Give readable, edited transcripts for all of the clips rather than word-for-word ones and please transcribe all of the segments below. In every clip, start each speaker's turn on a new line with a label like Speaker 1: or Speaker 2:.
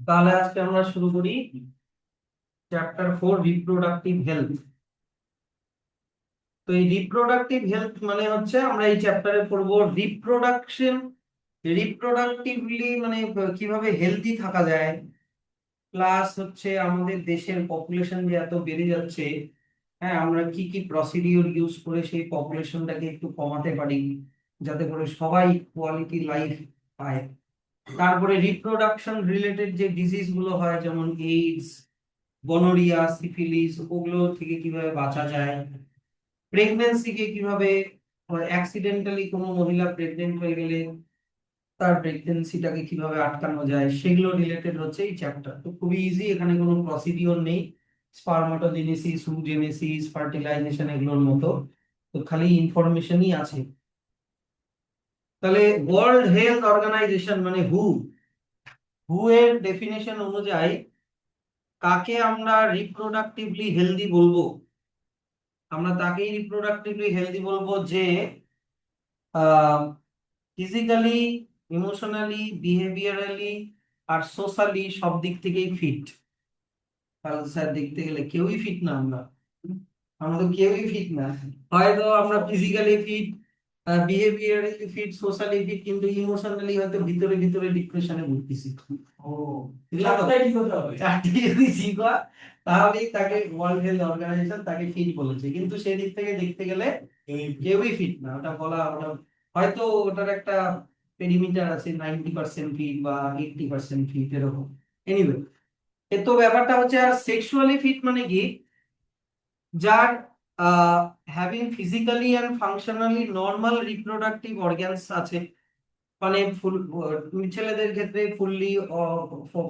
Speaker 1: তাহলে আজকে আমরা শুরু করি চ্যাপ্টার 4 রিপ্রোডাক্টিভ হেলথ। তো এই রিপ্রোডাক্টিভ হেলথ মানে হচ্ছে আমরা এই চ্যাপ্টারে পড়বো রিপ্রোডাকশন, রিপ্রোডাক্টিভলি মানে কিভাবে হেলদি থাকা যায়, প্লাস হচ্ছে আমাদের দেশের পপুলেশন যে এত বেড়ে যাচ্ছে, হ্যাঁ আমরা কি কি প্রসিডিওর ইউজ করে সেই পপুলেশনটাকে একটু কমাতে পারি যাতে করে সবাই কোয়ালিটি লাইফ পায়। তারপরে রিপ্রোডাকশন রিলেটেড যে ডিজিজ গুলো হয় যেমন এইডস, গনোরিয়া, সিফিলিস, ওগুলো থেকে কিভাবে বাঁচা যায়, প্রেগন্যান্সিকে কিভাবে অ্যাক্সিডেন্টালি কোনো মহিলা প্রেগনেন্ট হয়ে গেলে তার প্রেগন্যান্সিটাকে কিভাবে আটকানো যায়, সেগুলো রিলেটেড হচ্ছে এই চ্যাপ্টার। তো খুবই ইজি, এখানে কোনো প্রসিডিওর নেই, স্পারমাটোজেনেসিস, ওভজেনেসিস, ফার্টিলাইজেশন এগুলোর মতো। তো খালি ইনফরমেশনই আছে। তাহলে ওয়ার্ল্ড হেলথ অর্গানাইজেশন মানে হু এর ডেফিনেশন অনুযায়ী কাকে আমরা রিপ্রোডাক্টিভলি হেলদি বলবো? আমরা তাকেই রিপ্রোডাক্টিভলি হেলদি বলবো যে ফিজিক্যালি, ইমোশনালি, বিহেভিয়ারালি আর সোশ্যালি সব দিক থেকেই ফিট। তাহলে স্যার দেখতে গেলে কেউই ফিট না, আমরা আমরা তো কেউই ফিট না। হয়তো আমরা physically fit, behaviourally fit, socially fit, কিন্তু ইমোশনালি হয়তো ভিতরে ভিতরে ডিপ্রেশনে ভুগতেছি। ও, চারটাই ঠিক হতে হবে, চারটি যদি ঠিক হয় তাহলেই তাকে ওয়ার্ল্ড হেলথ অর্গানাইজেশন তাকে ফিট বলেছে। কিন্তু সেদিক থেকে দেখতে গেলে কেউই ফিট না। ওটা বলা, ওটা হয়তো ওটার একটা পেরিমিটার আছে, 90% ফিট বা 80% ফিট এরকম। এনিওয়ে, এ তো ব্যাপারটা হচ্ছে। আর সেক্সুয়ালি ফিট মানে কি? যার having physically and functionally normal reproductive organs আছে, মানে ফুল, ছেলেদের ক্ষেত্রে ফুললি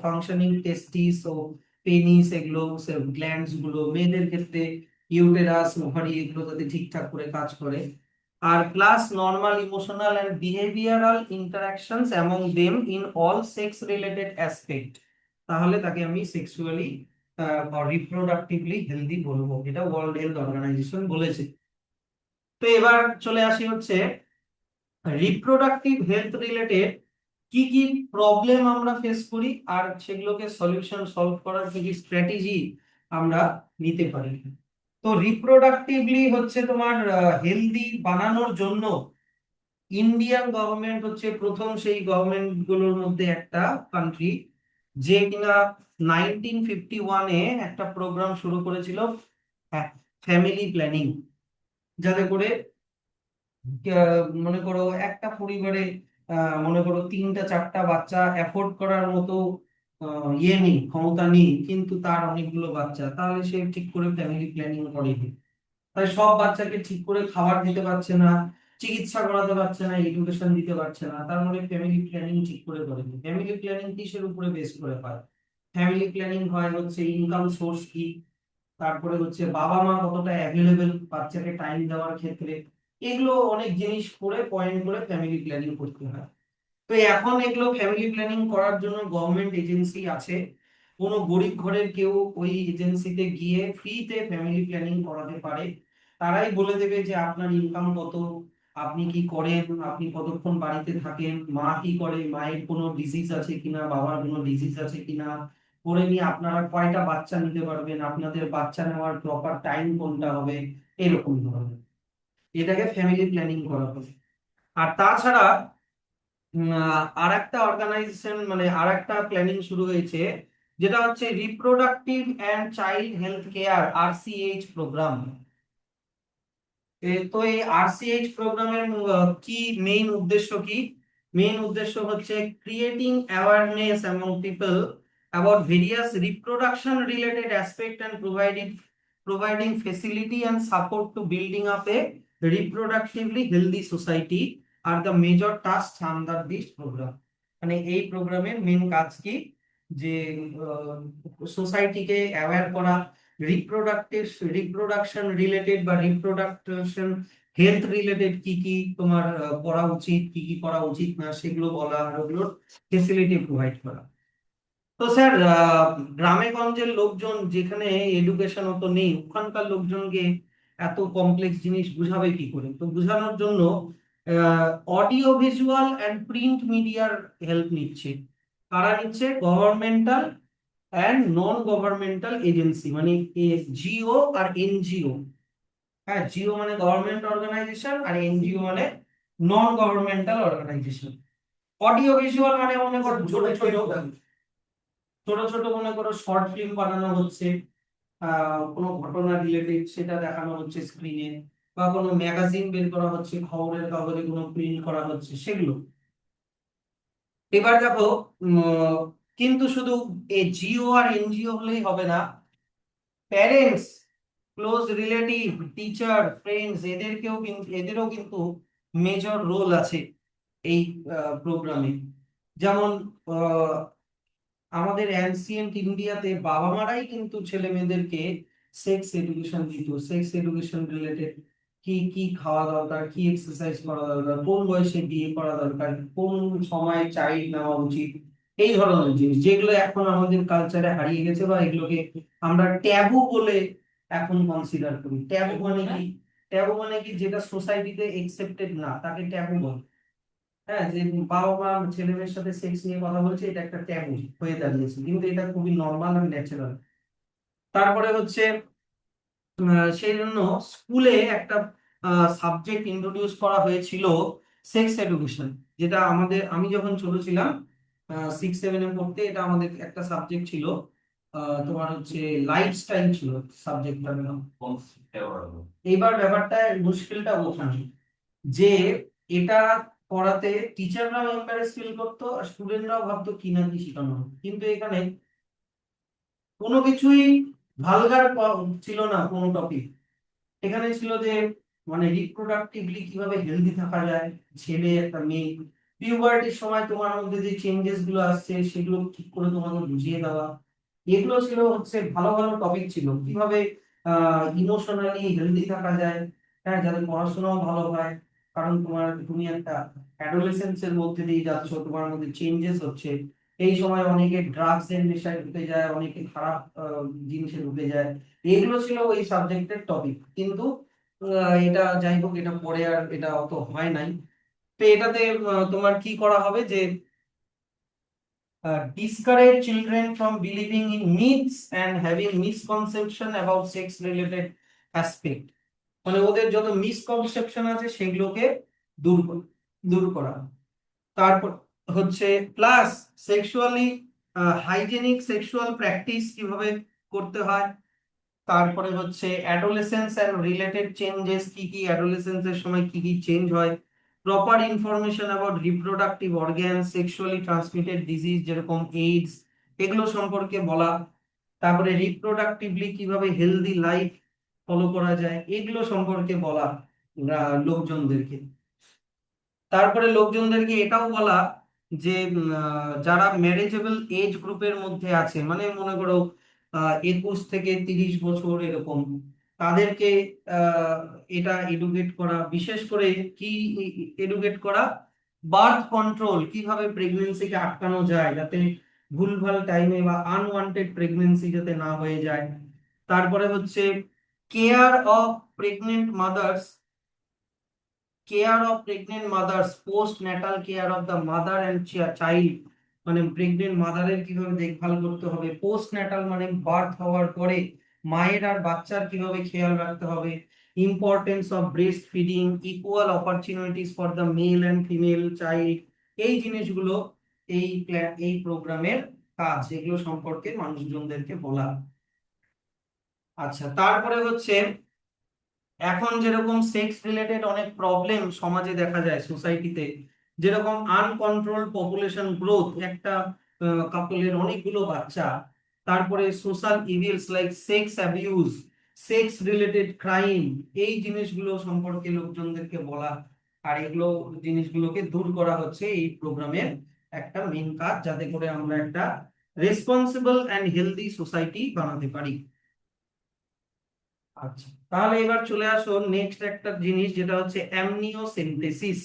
Speaker 1: ফাংশনিং টেস্টিস ও পেনিস, এগুলো গ্ল্যান্ডস গুলো, মেয়েদের ক্ষেত্রে ইউটেরাস, ওভারি, এগুলো যাতে ঠিকঠাক করে কাজ করে। আর plus normal emotional and behavioural interactions among them in all sex related aspect, তাহলে তাকে আমি সেক্সুয়ালি রিপ্রোডাক্টিভলি হেলদি বলবো। এটা ওয়ার্ল্ড হেলথ অর্গানাইজেশন বলেছে। তো এবার চলে আসি হচ্ছে রিপ্রোডাক্টিভ হেলথ রিলেটেড কি কি প্রবলেম আমরা ফেস করি আর সেগুলোকে সলিউশন সলভ করার কি কি স্ট্র্যাটেজি আমরা নিতে পারি। তো রিপ্রোডাক্টিভলি হচ্ছে তোমার হেলদি বানানোর জন্য ইন্ডিয়ান গভর্নমেন্ট হচ্ছে প্রথম সেই গভর্নমেন্ট গুলোর মধ্যে একটা কান্ট্রি যে কিনা 1951-এ একটা প্রোগ্রাম শুরু করেছিল, ফ্যামিলি প্ল্যানিং, যাতে করে মনে করো একটা পরিবারে মনে করো তিনটা চারটা বাচ্চা অ্যাফোর্ড করার মতো ইয়ে নেই, ক্ষমতা নেই, কিন্তু তার অনেকগুলো বাচ্চা, তাহলে সে ঠিক করে ফ্যামিলি প্ল্যানিং করেনি। তাই সব বাচ্চাকে ঠিক করে খাবার দিতে পারছে না, চিকিৎসা করাতে পারছে না, এডুকেশন দিতে পারছে না, তার মানে ফ্যামিলি প্ল্যানিং ঠিক করে করেনি। ফ্যামিলি প্ল্যানিং কিসের উপরে বেস করে হয়? ফ্যামিলি প্ল্যানিং হয় হচ্ছে ইনকাম সোর্স কি, তারপরে হচ্ছে বাবা মা কতটা অ্যাভেলেবেল বাচ্চাকে টাইম দেওয়ার ক্ষেত্রে, এগুলো অনেক জিনিস করে পয়েন্ট করে ফ্যামিলি প্ল্যানিং করতে হয়। তো এখন এগুলো ফ্যামিলি প্ল্যানিং করার জন্য গভর্নমেন্ট এজেন্সি আছে। কোনো গরিব ঘরের কেউ ওই এজেন্সিতে গিয়ে ফ্রিতে ফ্যামিলি প্ল্যানিং করাতে পারে। তারাই বলে দেবে যে আপনার ইনকাম কত, আপনি কি করেন, আপনি কতক্ষণ বাড়িতে থাকেন, মা কি করে, মায়ের কোনো ডিজিজ আছে কিনা, বাবার কোনো ডিজিজ আছে কিনা, করে নিয়ে আপনারা কয়টা বাচ্চা নিতে পারবেন, আপনাদের বাচ্চা নেওয়ার প্রপার টাইম কোনটা হবে, এরকম ধরনের। এটাকে ফ্যামিলি প্ল্যানিং করা হবে। আর তাছাড়া আর একটা অর্গানাইজেশন মানে আর একটা প্ল্যানিং শুরু হয়েছে, যেটা হচ্ছে reproductive and child health care, RCH programme. তো এই RCH প্রোগ্রামের কি মেইন উদ্দেশ্য কি? মেইন উদ্দেশ্য হচ্ছে creating awareness among people about various reproduction related aspect and providing facility and support to building up a reproductively healthy society are the major tasks under this program। মানে এই প্রোগ্রামের main কাজ কি? যে সোসাইটিকে অ্যাওয়্যার করা, রিপ্রোডাক্টিভ, রিপ্রোডাকশন রিলেটেড বা reproduction health related কি কি তোমার করা উচিত, কি কি করা উচিত না, সেগুলো বলা আর ওগুলোর ফেসিলিটি প্রোভাইড করা। তো স্যার, গ্রামে গঞ্জের লোকজন যেখানে এডুকেশন অত নেই, ওখানকার লোকজনকে এত কমপ্লেক্স জিনিস বুঝাবে কি করে? তো বোঝানোর জন্য অডিও ভিজুয়াল অ্যান্ড প্রিন্ট মিডিয়ার হেল্প নিচ্ছে। কারা নিচ্ছে? Governmental and non governmental agency, মানে জিও আর এনজিও। হ্যাঁ, জিও মানে গভর্নমেন্ট অর্গানাইজেশন আর এনজিও মানে non governmental organisation. Audio visual মানে মনে করো ছোট ছোট ছোট ছোট মনে করো শর্ট ফিল্ম বানানো হচ্ছে, কোনো ঘটনা রিলেটেড সেটা দেখানো হচ্ছে স্ক্রিনে, বা কোনো ম্যাগাজিন বের করা হচ্ছে, খবরের কাগজে কোনো প্রিন্ট করা হচ্ছে সেগুলো। এবার দেখো, উম, কিন্তু শুধু এই জিও আর এনজিও হলেই হবে না, parents, close relative, teacher, friends, এদেরও কিন্তু মেজর রোল আছে এই প্রোগ্রামে। যেমন আমাদের অ্যানসিয়েন্ট ইন্ডিয়াতে বাবা মারাই কিন্তু ছেলে মেয়েদেরকে সেক্স এডুকেশন দিত। সেক্স এডুকেশন রিলেটেড কি কি খাওয়া দরকার, কি এক্সারসাইজ করা দরকার, কোন বয়সে বিয়ে করা দরকার, কোন সময় চাইল্ড নেওয়া উচিত, এই ধরনের জিনিস যেগুলো এখন আমাদের কালচারে হারিয়ে গেছে, বা এগুলোকে আমরা ট্যাবু বলে এখন কনসিডার করি। ট্যাবু মানে কি? ট্যাবু মানে কি, যেটা সোসাইটিতে একসেপ্টেড না তাকে ট্যাবু বলে। হ্যাঁ, যে বাবা মা ছেলে মেয়ের সাথে সেক্স নিয়ে কথা বলছে, এটা একটা ট্যাবু হয়ে দাঁড়িয়েছে, কিন্তু এটা খুবই নর্মাল আর ন্যাচারাল। তারপরে হচ্ছে সেই জন্য স্কুলে একটা সাবজেক্ট ইন্ট্রোডিউস করা হয়েছিল, সেক্স এডুকেশন, যেটা আমি যখন ছোট ছিলাম 6-7 পড়তে, এটা আমাদের একটা সাবজেক্ট ছিল। তোমার হচ্ছে লাইফস্টাইল ছিল সাবজেক্টটার নাম। এইবার ব্যাপারটা মুশকিলটা ওখানে, যে এটা পড়াতে টিচাররাও এম্বারেস ফিল করতো আর স্টুডেন্টরাও ভাবতো কি না কি শেখানো হতো। কিন্তু এখানে কোনো কিছুই ভালগার ছিল না কোনো টপিক। এখানে ছিল যে মানে রিপ্রোডাক্টিভলি কিভাবে হেলদি থাকা যায়, ছেলে একটা মেয়ে, পিউবার্টির সময় তোমার মধ্যে যে চেঞ্জেস গুলো আসছে সেগুলো ঠিক করে তোমাকে বুঝিয়ে দেওয়া, এগুলো ছিল হচ্ছে ভালো ভালো টপিক ছিল। কিভাবে ইমোশনালি হেলদি থাকা যায়, হ্যাঁ, যাতে পড়াশোনাও ভালো হয়। কারণ তুমি একটা অ্যাডোলেসেন্স এর মধ্যে দিয়ে যাচ্ছ, তোমার মধ্যে চেঞ্জেস হচ্ছে। এই সময় অনেকে ড্রাগস এর নেশায় ঢুকে যায়, অনেকে খারাপ জিনিসে ঢুকে যায়। এগুলো ছিল ওই সাবজেক্টের টপিক। কিন্তু এটা যাই হোক, এটা পড়ে আর এটা অত হয় নাই। তো এটাতে তোমার কি করা হবে যে discourage children from believing in myths and having misconception about sex related aspect, মানে ওদের যত মিসকনসেপশন আছে সেগুলোকে দূর করা। তারপর হচ্ছে plus sexually hygienic sexual practice কিভাবে করতে হয়। তারপরে হচ্ছে অ্যাডোলেসেন্স এন্ড রিলেটেড চেঞ্জেস, কি কি অ্যাডোলেসেন্স এর সময় কি কি চেঞ্জ হয়, proper information about reproductive organ, sexually transmitted disease যেরকম এইডস, এগুলো সম্পর্কে বলা। তারপরে রিপ্রোডাক্টিভলি কিভাবে হেলদি লাইফ ফলো করা যায় এগুলো সম্পর্কে বলা লোকজনদেরকে। তারপরে লোকজনদেরকে এটাও বলা যে যারা ম্যারেজেবল এজ গ্রুপের মধ্যে আছে, মানে মনে করো 21 থেকে 30 বছর এরকম, তাদেরকে আহ, এটা এডুকেট করা, বিশেষ করে কি এডুকেট করা, বার্থ কন্ট্রোল, কিভাবে প্রেগনেন্সিকে আটকানো যায় যাতে ভুলভাল টাইমে বা আনওয়ান্টেড প্রেগনেন্সি যাতে না হয়ে যায়। তারপরে হচ্ছে care of pregnant mother's, care of pregnant mother's, post natal care of the mother and child, মানে প্রেগনেন্ট মাদারের কিভাবে দেখভাল করতে হবে, পোস্ট ন্যাটাল মানে বার্থ হওয়ার পরে মায়ের আর বাচ্চার কিভাবে খেয়াল রাখতে হবে, importance of breast feeding, equal opportunities for the male and female child, এই জিনিসগুলো এই প্রোগ্রামের কাজ, এগুলো সম্পর্কে মানুষজনদেরকে বলা। আচ্ছা, তারপরে হচ্ছে এখন যেরকম সেক্স রিলেটেড অনেক প্রবলেম সমাজে দেখা যায় সোসাইটিতে, যেরকম আনকন্ট্রোল পপুলেশন গ্রোথ, একটা কাপলের অনেকগুলো বাচ্চা, তারপরে social evils like sex abuse, sex related crime, এই জিনিসগুলো সম্পর্কে লোকজনদেরকে বলা। আর এগুলো জিনিসগুলোকে দূর করা হচ্ছে এই প্রোগ্রামের একটা মেইন কাজ, যাতে করে আমরা একটা রেসপন্সিবল অ্যান্ড হেলদি সোসাইটি বানাতে পারি। আচ্ছা, তাহলে এবার চলে আসো নেক্সট একটা জিনিস, যেটা হচ্ছে অ্যামনিওসেন্টেসিস।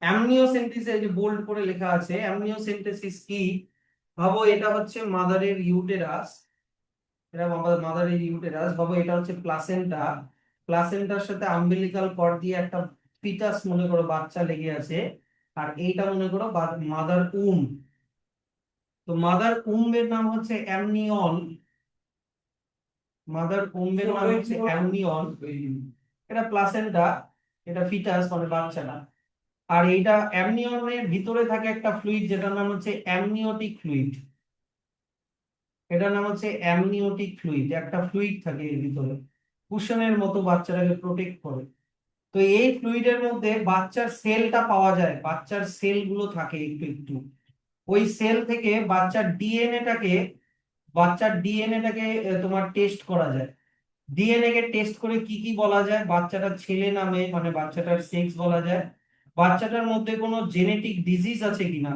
Speaker 1: অ্যামনিওসেন্টেসিস, এই যে বোল্ড করে লেখা আছে, অ্যামনিওসেন্টেসিস কি? ভাবো এটা হচ্ছে মাদারের ইউটেরাস, এটা মাদারের ইউটেরাস, ভাবো এটা হচ্ছে প্লাসেন্টা, প্লাসেন্টার সাথে আম্বিলিকাল কর্ড দিয়ে একটা ফিটাস মনে করো বাচ্চা লেগে আছে, আর এইটা মনে করো মাদার উম। তো মাদার উম্বের নাম হচ্ছে অ্যামনিয়ন। মাদার উম্বের নাম হচ্ছে অ্যামনিয়ন। এটা প্লাসেন্টা, এটা ফিটাস মানে বাচ্চাটা। আর এইটা অ্যামনিয়নের ভিতরে থাকে একটা ফ্লুইড যেটার নাম হচ্ছে অ্যামনিওটিক ফ্লুইড। এটার নাম হচ্ছে অ্যামনিওটিক ফ্লুইড, একটা ফ্লুইড থাকে এর ভিতরে, কুশনের মতো বাচ্চাটাকে প্রোটেক্ট করে। তো এই ফ্লুইডের মধ্যে বাচ্চার সেলটা পাওয়া যায়, বাচ্চার সেল গুলো থাকে একটু একটু। ওই সেল থেকে বাচ্চার ডিএনএটাকে তোমার টেস্ট করা যায়। ডিএনএ কে টেস্ট করে কি কি বলা যায়, বাচ্চাটা ছেলে না মেয়ে মানে বাচ্চাটার সেক্স বলা যায়, বাচ্চাটার মধ্যে কোনো জেনেটিক ডিজিজ আছে কিনা,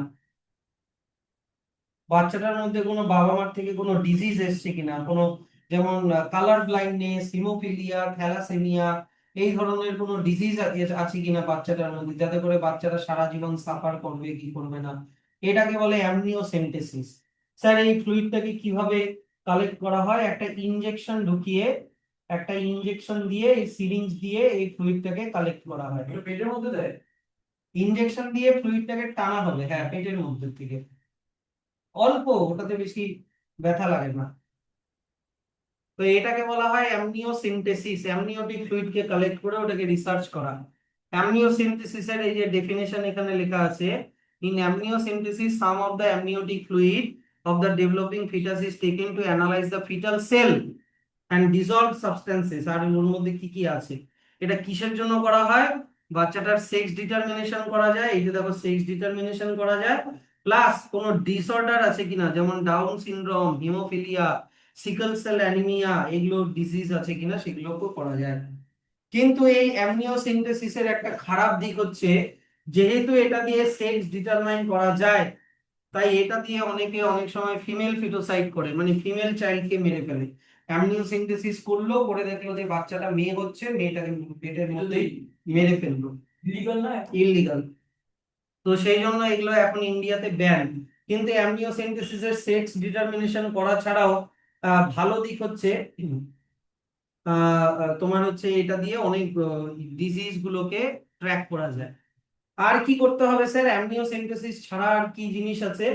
Speaker 1: বাচ্চাটার মধ্যে কোনো বাবা মার থেকে কোনো ডিজিজ এসছে কিনা, কোনো যেমন কালার ব্লাইন্ডনেস, হিমোফিলিয়া, থ্যালাসেমিয়া, এই ধরনের কোনো ডিজিজ আছে কিনা বাচ্চাটার মধ্যে, যাতে করে বাচ্চাটা সারা জীবন সাফার করবে কি করবে না। এটাকে বলে অ্যামনিওসেন্টেসিস। স্যার এই ফ্লুইডটাকে কিভাবে কালেক্ট করা হয়? একটা ইনজেকশন দিয়ে এই সিরিঞ্জ দিয়ে এই ফ্লুইডটাকে কালেক্ট করা হয়। পেটের মধ্যে দেয়? ইনজেকশন দিয়ে ফ্লুইডটাকে টানা হবে, হ্যাঁ, পেটের মধ্যে থেকে। অল্প, ওটাতে বেশি ব্যথা লাগে না। তো এটাকে বলা হয় অ্যামনিওসিনথেসিস, অ্যামনিওটিক ফ্লুইড কে কালেক্ট করে ওটাকে রিসার্চ করা। অ্যামনিওসিনথেসিসের এই যে ডেফিনেশন এখানে লেখা আছে, in amniocentesis some of the amniotic fluid of the developing foetus is taken to analyse the foetal cell and dissolved substances. আর ওর মধ্যে কি কি আছে, এটা কিসের জন্য করা হয়? বাচ্চাটার সেক্স ডিটারমিনেশন করা যায়, এই যে দেখো সেক্স ডিটারমিনেশন করা যায়, প্লাস কোনো ডিসঅর্ডার আছে কিনা, যেমন down syndrome, haemophilia, sickle cell anaemia, এগুলো ডিজিজ আছে কিনা সেগুলোকেও করা যায়। কিন্তু এই অ্যামনিওসিনথেসিসের একটা খারাপ দিক হচ্ছে, যেহেতু এটা দিয়ে সেক্স ডিটারমাইন করা যায়, তাই এটা দিয়ে অনেকে অনেক সময় ফিমেল ফিটোসাইড করে, মানে ফিমেল চাইল্ডকে মেরে ফেলে। অ্যামনিওসিনথেসিস করলো, করে দেখলো যে বাচ্চাটা মেয়ে হচ্ছে, মেয়েটাকে পেটের মধ্যেই মেরে ফেললো। ইলিগাল না? ইলিগাল। তো সেই জন্য এগুলো এখন ইন্ডিয়াতে ব্যান। কিন্তু অ্যামনিওসেন্টেসিসের সেক্স ডিটারমিনেশন করা ছাড়াও ভালো দিক হচ্ছে, তোমার হচ্ছে এটা দিয়ে অনেক ডিজিজ গুলোকে ট্র্যাক করা যায়। আর কি করতে হবে স্যার অ্যামনিওসেন্টেসিস ছাড়া? আর কি জিনিস আছে?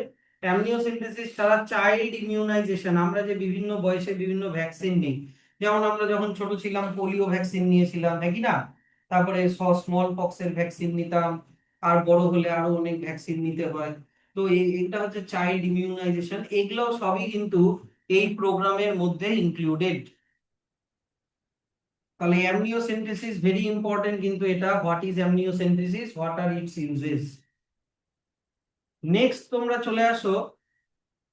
Speaker 1: অ্যামনিওসেন্টেসিস ছাড়া চাইল্ড ইমিউনাইজেশন, আমরা যে বিভিন্ন বয়সে বিভিন্ন ভ্যাকসিন নিই, যেমন আমরা যখন ছোট ছিলাম পোলিও ভ্যাকসিন নিয়েছিলাম, হ্যাঁ কি না? তারপরে স্মল পক্সের ভ্যাকসিন নিতাম, আর বড় হলে আরো অনেক ভ্যাকসিন নিতে হয়। তো এটা হচ্ছে চাইল্ড ইমিউনাইজেশন, এগুলো সবই কিন্তু এই প্রোগ্রামের মধ্যে ইনক্লুডেড। তাহলে অ্যামনিওসেন্টেসিস ভেরি ইম্পর্টেন্ট, কিন্তু এটা what is amniocentesis, what are it's uses. Next তোমরা চলে আসো,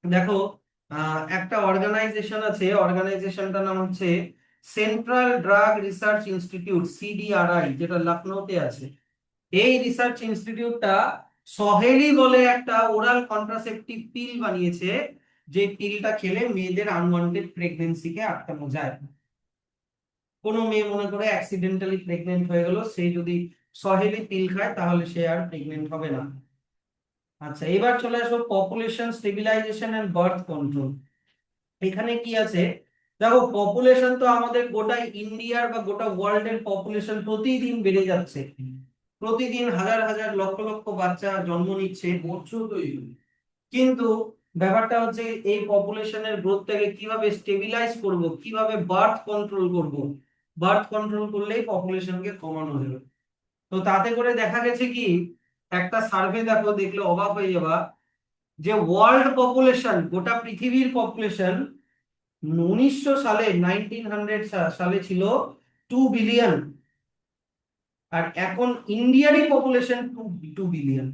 Speaker 1: দেখো একটা অর্গানাইজেশন আছে, অর্গানাইজেশনটার নাম হচ্ছে সেন্ট্রাল ড্রাগ রিসার্চ ইনস্টিটিউট, সিডিআরআই, যেটা লখনৌতে আছে। এই রিসার্চ ইনস্টিটিউটটা সহেলি বলে একটা ওরাল কন্ট্রাসেপটিভ পিল বানিয়েছে, যে পিলটা খেলে মেয়েদের আনওয়ান্টেড প্রেগন্যান্সিকে আটকানো যায়। কোনো মেয়ে মনে করে অ্যাক্সিডেন্টালি প্রেগনেন্ট হয়ে গেল, সে যদি সহেলি পিল খায় তাহলে সে আর প্রেগনেন্ট হবে না। আচ্ছা, এবার চলে আসো population stabilisation and birth control. এখানে কি আছে? দেখো পপুলেশন তো আমাদের গোটা ইন্ডিয়ার বা গোটা ওয়ার্ল্ডের পপুলেশন প্রতিদিন বেড়ে যাচ্ছে, প্রতিদিন হাজার হাজার লক্ষ লক্ষ বাচ্চা জন্ম নিচ্ছে, কিন্তু ব্যাপারটা হচ্ছে এই পপুলেশনের গ্রোথটাকে কিভাবে স্টেবিলাইজ করব, কিভাবে বার্থ কন্ট্রোল করব। বার্থ কন্ট্রোল করলেই পপুলেশনকে কমানো যাবে। তো তাতে করে দেখা গেছে কি, একটা সার্ভে দেখো, দেখলে অবাক হয়ে যাবা, যে ওয়ার্ল্ড পপুলেশন, গোটা পৃথিবীর পপুলেশন 1900 সালে, 1900 সালে ছিল 2 বিলিয়ন, আর এখন ইন্ডিয়ারই পপুলেশন 2 বিলিয়ন।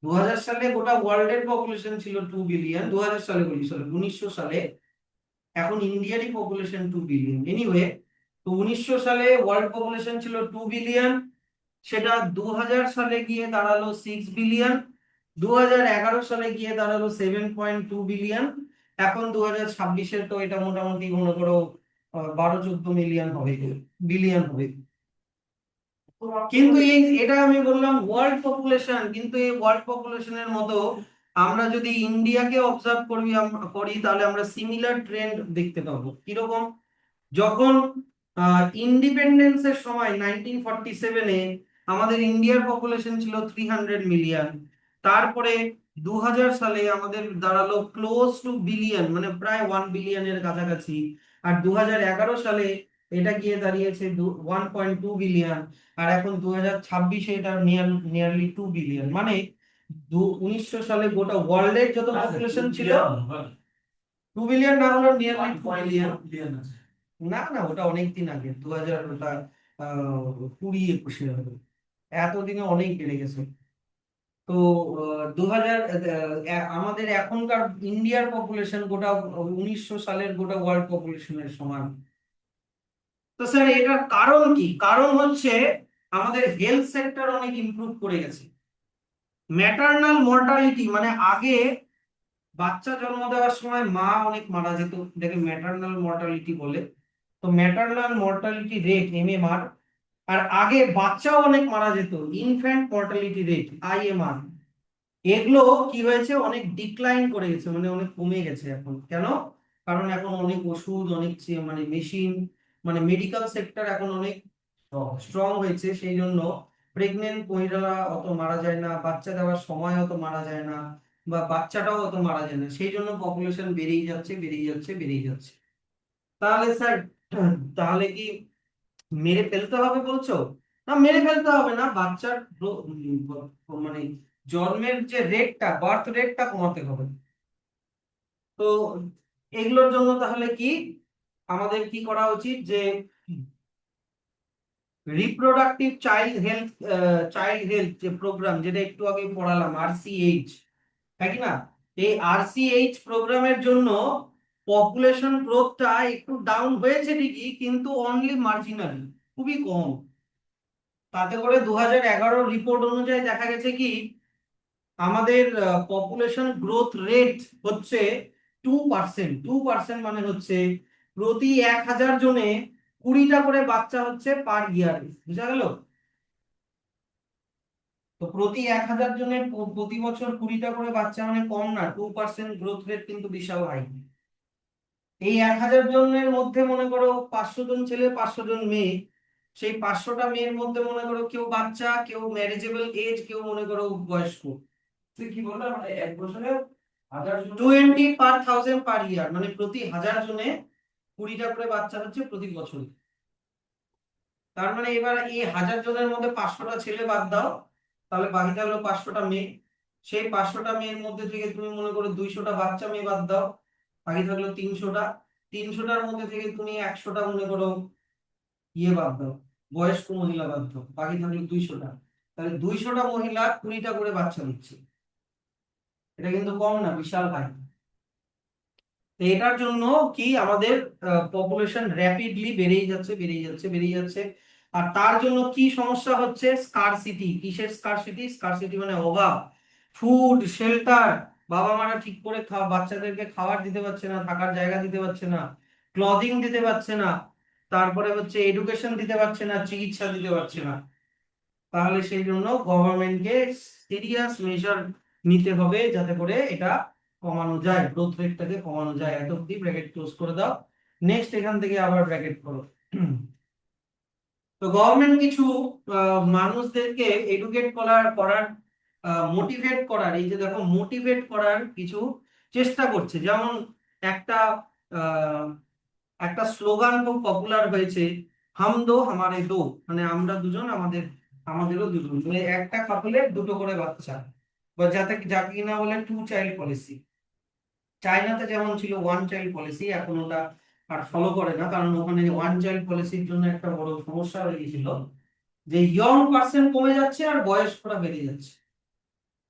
Speaker 1: 2000 সালে গোটা ওয়ার্ল্ডের পপুলেশন ছিল 2 বিলিয়ন, 2000 সালে বলি, সরি 1900 সালে। এখন ইন্ডিয়ারই পপুলেশন 2 বিলিয়ন। এনিওয়ে, তো 1900 সালে ওয়ার্ল্ড পপুলেশন ছিল 2 বিলিয়ন, সেটা 2000 সালে গিয়ে দাঁড়ালো 6 বিলিয়ন, 2011 সালে গিয়ে দাঁড়ালো 7.2 বিলিয়ন, এখন 2026-এ তো এটা মোটামুটি মনে করো 12-14 মিলিয়ন হবে, বিলিয়ন হবে। কিন্তু এটা আমি বললাম ওয়ার্ল্ড পপুলেশন, কিন্তু এই ওয়ার্ল্ড পপুলেশনের মতো আমরা যদি ইন্ডিয়াকে অবজার্ভ করি তাহলে আমরা সিমিলার ট্রেন্ড দেখতে পাবো। কিরকম? যখন ইন্ডিপেন্ডেন্সের সময় 1947-এ আমাদের ইন্ডিয়ার পপুলেশন ছিল 300 মিলিয়ন, তারপরে 2000 সালে আমাদের দাঁড়ালো ক্লোজ টু বিলিয়ন, মানে প্রায় 1 বিলিয়নের কাছাকাছি। আর 2011 সালে এটা গিয়ে দাঁড়িয়েছে 1.2 বিলিয়ন। আর এখন 2026-এ এটা নিয়ারলি 2 বিলিয়ন। মানে 1900 সালে গোটা ওয়ার্ল্ডের যত পপুলেশন ছিল 2 বিলিয়ন, না হলো নিয়ারলি 2 বিলিয়ন। না না, ওটা অনেক দিন আগে, 2000, ওটা 20 21-এ হবে। এতদিনে অনেক বেড়ে গেছে। তো 2000, আমাদের এখনকার ইন্ডিয়ার পপুলেশন গোটা 1900 সালের গোটা ওয়ার্ল্ড পপুলেশনের সমান। তো স্যার এটার কারণ কি? কারণ হচ্ছে আমাদের হেলথ সেক্টর অনেক ইমপ্রুভ করে গেছে। ম্যাটারনাল মর্টালিটি, মানে আগে বাচ্চা জন্ম দেওয়ার সময় মা অনেক মারা যেত, এটাকে ম্যাটারনাল মর্টালিটি বলে। তো ম্যাটারনাল মর্টালিটি রেট, এমএমআর। আর আগে বাচ্চাও অনেক মারা যেত, ইনফ্যান্ট মর্টালিটি রেট, আইএমআর। এগুলো কি হয়েছে, অনেক ডিক্লাইন করে গেছে, মানে অনেক কমে গেছে এখন। কেন? কারণ এখন অনেক ওষুধ, অনেক মানে মেশিন, মানে মেডিকেল সেক্টর এখন অনেক স্ট্রং হয়েছে। সেই জন্য প্রেগনেন্ট মহিলারা অত মারা যায় না, বাচ্চা দেওয়ার সময় অত মারা যায় না, বা বাচ্চাটাও অত মারা যায় না। সেই জন্য পপুলেশন বেড়েই যাচ্ছে, বেড়েই যাচ্ছে, বেড়েই যাচ্ছে। তাহলে স্যার, তাহলে কি মেরে ফেলতে হবে বলছো? না, মেরে ফেলতে হবে না, বাচ্চার মানে জন্মের যে রেটটা, বার্থ রেটটা কমাতে হবে। তো এগুলোর জন্য তাহলে কি আমাদের কি করা উচিত, যে রিপ্রোডাক্টিভ চাইল্ড হেলথ যে প্রোগ্রাম, যেটা একটু আগে পড়ালাম, আরসিএইচ, তাই কি না? এই আরসিএইচ প্রোগ্রামের জন্য পপুলেশন গ্রোথটা একটু ডাউন হয়েছে ঠিকই, কিন্তু অনলি মার্জিনালি, খুবই কম। তাতে করে 2011 রিপোর্ট অনুযায়ী দেখা গেছে কি আমাদের পপুলেশন গ্রোথ রেট হচ্ছে 2%। 2% মানে হচ্ছে প্রতি 1000 জনে 20টা করে বাচ্চা হচ্ছে পার ইয়ার। বুঝা গেল? তো প্রতি 1000 জনের প্রতি বছর 20টা করে বাচ্চা মানে কম না, 2% গ্রোথ রেট কিন্তু বিশাল হাই। এই 1000 জনের মধ্যে মনে করো 500 জন ছেলে, 500 জন মেয়ে। সেই 500টা মেয়ের মধ্যে মনে করো কেউ বাচ্চা, কেউ ম্যারেজেবল এজ, কেউ মনে করো বয়স্ক। তুই কি বললা, মানে 1 বছরে 20 পার 1000 পার ইয়ার, মানে প্রতি 1000 জনে 20টা করে বাচ্চা হচ্ছে প্রতি বছর। তার মানে এবার এই 1000 জনের মধ্যে 500টা ছেলে বাদ দাও, তাহলে বাকি থাকলো 500টা মেয়ে। সেই 500টা মেয়ের মধ্যে থেকে তুমি মনে করো 200টা বাচ্চা মেয়ে বাদ দাও, বাকি থাকলো 300টা। 300টার মধ্যে থেকে তুমি 100টা মনে করো ইয়ে বাদ দাও, বয়স্ক মহিলা বাদ দাও, বাকি থাকলো 200টা। তাহলে 200টা মহিলা 20টা করে বাচ্চা দিচ্ছে। এটা কিন্তু কম না, বিশাল ভাই। তো এটার জন্য কি আমাদের পপুলেশন র্যাপিডলি বেড়েই যাচ্ছে, বেড়েই যাচ্ছে, বেড়েই যাচ্ছে। আর তার জন্য কি সমস্যা হচ্ছে, স্কারসিটি। কিসের স্কারসিটি? স্কারসিটি মানে অভাব। ফুড, শেল্টার, বাবা মারা ঠিক করে বাচ্চাদেরকে খাবার দিতে পারছে না, থাকার জায়গা দিতে পারছে না, ক্লদিং দিতে পারছে না, তারপরে হচ্ছে এডুকেশন দিতে পারছে না, চিকিৎসা দিতে পারছে না। তাহলে সেই জন্য গভর্নমেন্টকে সিরিয়াস মেজার নিতে হবে, যাতে করে এটা কমানো যায়, গ্রোথ রেটটাকে কমানো যায়। এত অব্দি ব্র্যাকেট ক্লোজ করে দাও। নেক্সট এখান থেকে আবার ব্র্যাকেট করো। তো গভর্নমেন্ট কিছু মানুষদেরকে এডুকেট করার মোটিভেট করার, এই যে দেখো, মোটিভেট করার কিছু চেষ্টা করছে। যেমন একটা আহ, একটা স্লোগান খুব পপুলার হয়েছে, হাম দো হামারে দো, মানে আমরা দুজন, আমাদেরও দুজন, মানে একটা কাপলের দুটো করে বাচ্চা, বা যাকে কিনা বলে 2 চাইল্ড পলিসি। চায়নাতে যেমন ছিল 1 চাইল্ড পলিসি, এখন ওটা আর ফলো করে না, কারণ ওখানে 1 চাইল্ড পলিসির জন্য একটা বড় সমস্যা হয়ে গেছিল, যে ইয়ং পার্সেন্ট কমে যাচ্ছে আর বয়স্করা বেড়ে যাচ্ছে,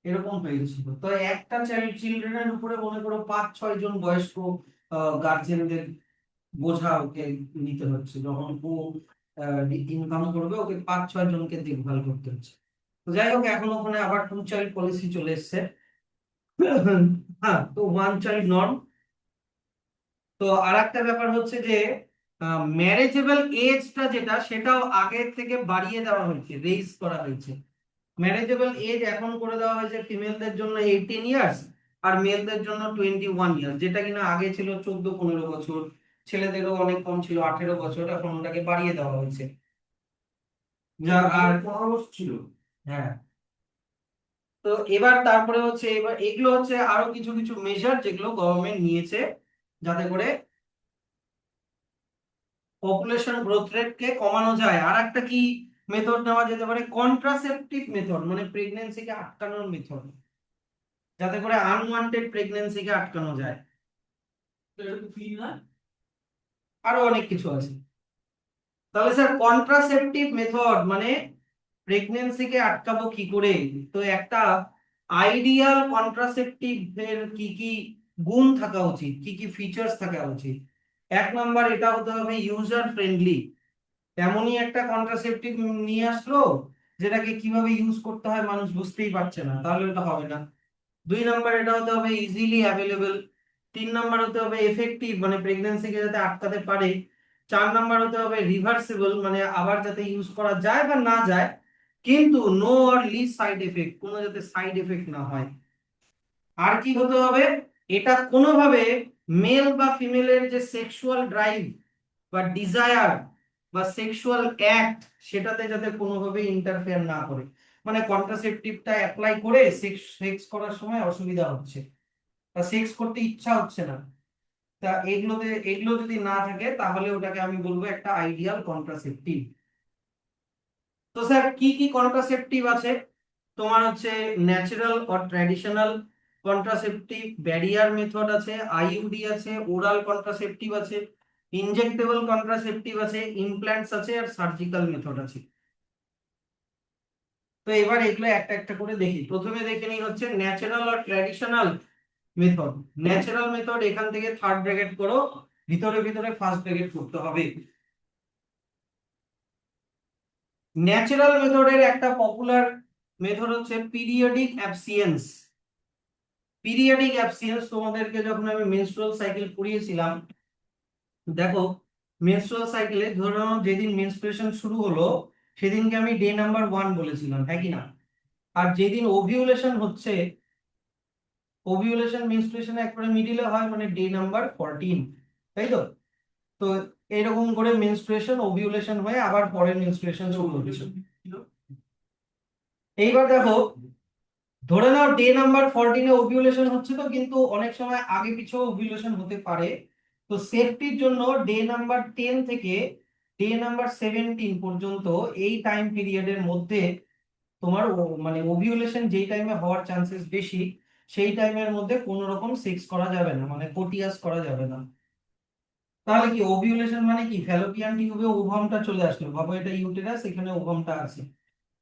Speaker 1: এরকম হয়ে গেছিল। তো একটা চিলড্রেনের উপরে মনে করো 5-6 জন বয়স্ক গার্জেনদের বোঝা ওকে নিতে হচ্ছে। যখন ও ইনকাম করবে, ওকে 5-6 জনকে দেখভাল করতে হচ্ছে। তো যাই হোক, এখন ওখানে আবার 2 চাইল্ড পলিসি চলে এসছে। হ্যাঁ, তো 1 চাইল্ড নর্ম। তো আর একটা ব্যাপার হচ্ছে যে ম্যারেজেবল এজটা যেটা, সেটাও আগের থেকে বাড়িয়ে দেওয়া হয়েছে, রেইজ করা হয়েছে। ম্যারেজেবল এজ এখন করে দেওয়া হয়েছে ফিমেলদের জন্য 18 ইয়ার্স, আর মেলদের জন্য 21 ইয়ার্স, যেটা কিনা আগে ছিল 14-15 বছর। ছেলেদেরও অনেক কম ছিল, 18 বছর, এখন ওটাকে বাড়িয়ে দেওয়া হয়েছে। যা আর 15 বছর ছিল। হ্যাঁ, তো এবার তারপরে হচ্ছে, এবার এগুলো হচ্ছে আরো কিছু কিছু মেজার যেগুলো গভর্নমেন্ট নিয়েছে যাতে করে পপুলেশন গ্রোথ রেট কে কমানো যায়। আর একটা কি মেথড নেওয়া যেতে পারে, কন্ট্রাসেপটিভ মেথড, মানে প্রেগন্যান্সিকে আটকানোর মেথড, যাতে করে আনওয়ান্টেড প্রেগন্যান্সিকে আটকানো যায়। আরো অনেক কিছু আছে। তাহলে স্যার কন্ট্রাসেপটিভ মেথড মানে প্রেগন্যান্সিকে আটকাবো কি করে? তো একটা আইডিয়াল কন্ট্রাসেপটিভ এর কি কি গুণ থাকা উচিত, কি কি ফিচার্স থাকা উচিত? এক নাম্বার, এটা হতে হবে ইউজার ফ্রেন্ডলি। এমনই একটা কন্ট্রাসেপটিভ নিয়ে আসলো যেটাকে কিভাবে ইউজ করতে হয় মানুষ বুঝতেই পারছে না, তাহলে ওটা হবে না। দুই নাম্বার, এটা হতে হবে ইজিলি অ্যাভেলেবল। তিন নাম্বার হতে হবে এফেক্টিভ, মানে প্রেগন্যান্সিকে যাতে আটকাতে পারে। চার নাম্বার হতে হবে রিভার্সিবল, মানে আবার যাতে ইউজ করা যায় বা না যায়, কিন্তু no or less side effect, কোনো যাতে সাইড এফেক্ট না হয়। আর কি হতে হবে, এটা কোনোভাবে মেল বা ফিমেলের যে সেক্সুয়াল ড্রাইভ বা ডিজায়ার বা সেক্সুয়াল অ্যাক্ট, সেটাতে যাতে কোনোভাবে ইন্টারফেয়ার না করে। মানে কন্ট্রাসেপটিভটা অ্যাপ্লাই করে সেক্স সেক্স করার সময় অসুবিধা হচ্ছে বা সেক্স করতে ইচ্ছা হচ্ছে না, তা এগুলো যদি না থাকে তাহলে ওটাকে আমি বলবো একটা আইডিয়াল কন্ট্রাসেপটিভ। তো স্যার কি কি কন্ট্রাসেপটিভ আছে? তোমার হচ্ছে natural or traditional contraceptive, barrier method আছে, আইইউডি আছে, ওরাল কন্ট্রাসেপটিভ আছে, ইনজেক্টেবল কন্ট্রাসেপটিভ আছে, ইমপ্ল্যান্টস আছে, আর সার্জিক্যাল মেথড আছে। তো এবার এগুলো একটা একটা করে দেখি। প্রথমে দেখে নিই হচ্ছে ন্যাচারাল আর ট্র্যাডিশনাল মেথড। ন্যাচারাল মেথড এখান থেকে থার্ড ব্র্যাকেট করো, ভিতরে ভিতরে ফার্স্ট ব্র্যাকেট করতে হবে। ন্যাচারাল মেথডের একটা পপুলার মেথড হচ্ছে পিরিয়ডিক অ্যাবসিয়েন্স। পিরিয়ডিক অ্যাবসিয়েন্স তোমাদেরকে যখন আমি মেনস্ট্রুয়াল সাইকেল পড়িয়েছিলাম, দেখো মেনস্ট্রুয়াল সাইকেলে ধরো যেদিন মেনস্ট্রুয়েশন শুরু হলো সেদিনকে আমি ডে নাম্বার 1 বলেছিলাম, হ্যাঁ কি না? আর যেদিন ওভিউলেশন হচ্ছে, ওভিউলেশন মেনস্ট্রুয়েশন একবারে মিডিলে হয়, মানে ডে নাম্বার 14, তাই তো? তো এরকম করে মেনস্ট্রুয়েশন ওভিউলেশন হয়ে আবার পরের মেনস্ট্রুয়েশন শুরু হচ্ছে। এইবার দেখো, ধরে নাও ডে নাম্বার 14 এ ওভিউলেশন হচ্ছে, তো কিন্তু অনেক সময় আগে পিছেও ওভিউলেশন হতে পারে। তো সেফটির জন্য ডে নাম্বার 10 থেকে ডে নাম্বার 17 পর্যন্ত এই টাইম পিরিয়ডের মধ্যে তোমার মানে ওভিউলেশন যেই টাইমে হওয়ার চান্সেস বেশি, সেই টাইমের মধ্যে কোনো রকম সেক্স করা যাবে না, মানে কোটিয়াস করা যাবে না। তাহলে কি ওভিউলেশন মানে কি, ফ্যালোপিয়ান টিউবে ওভামটা চলে আসলো, ভাবো এটা ইউটেরাস, এখানে ওভামটা আছে।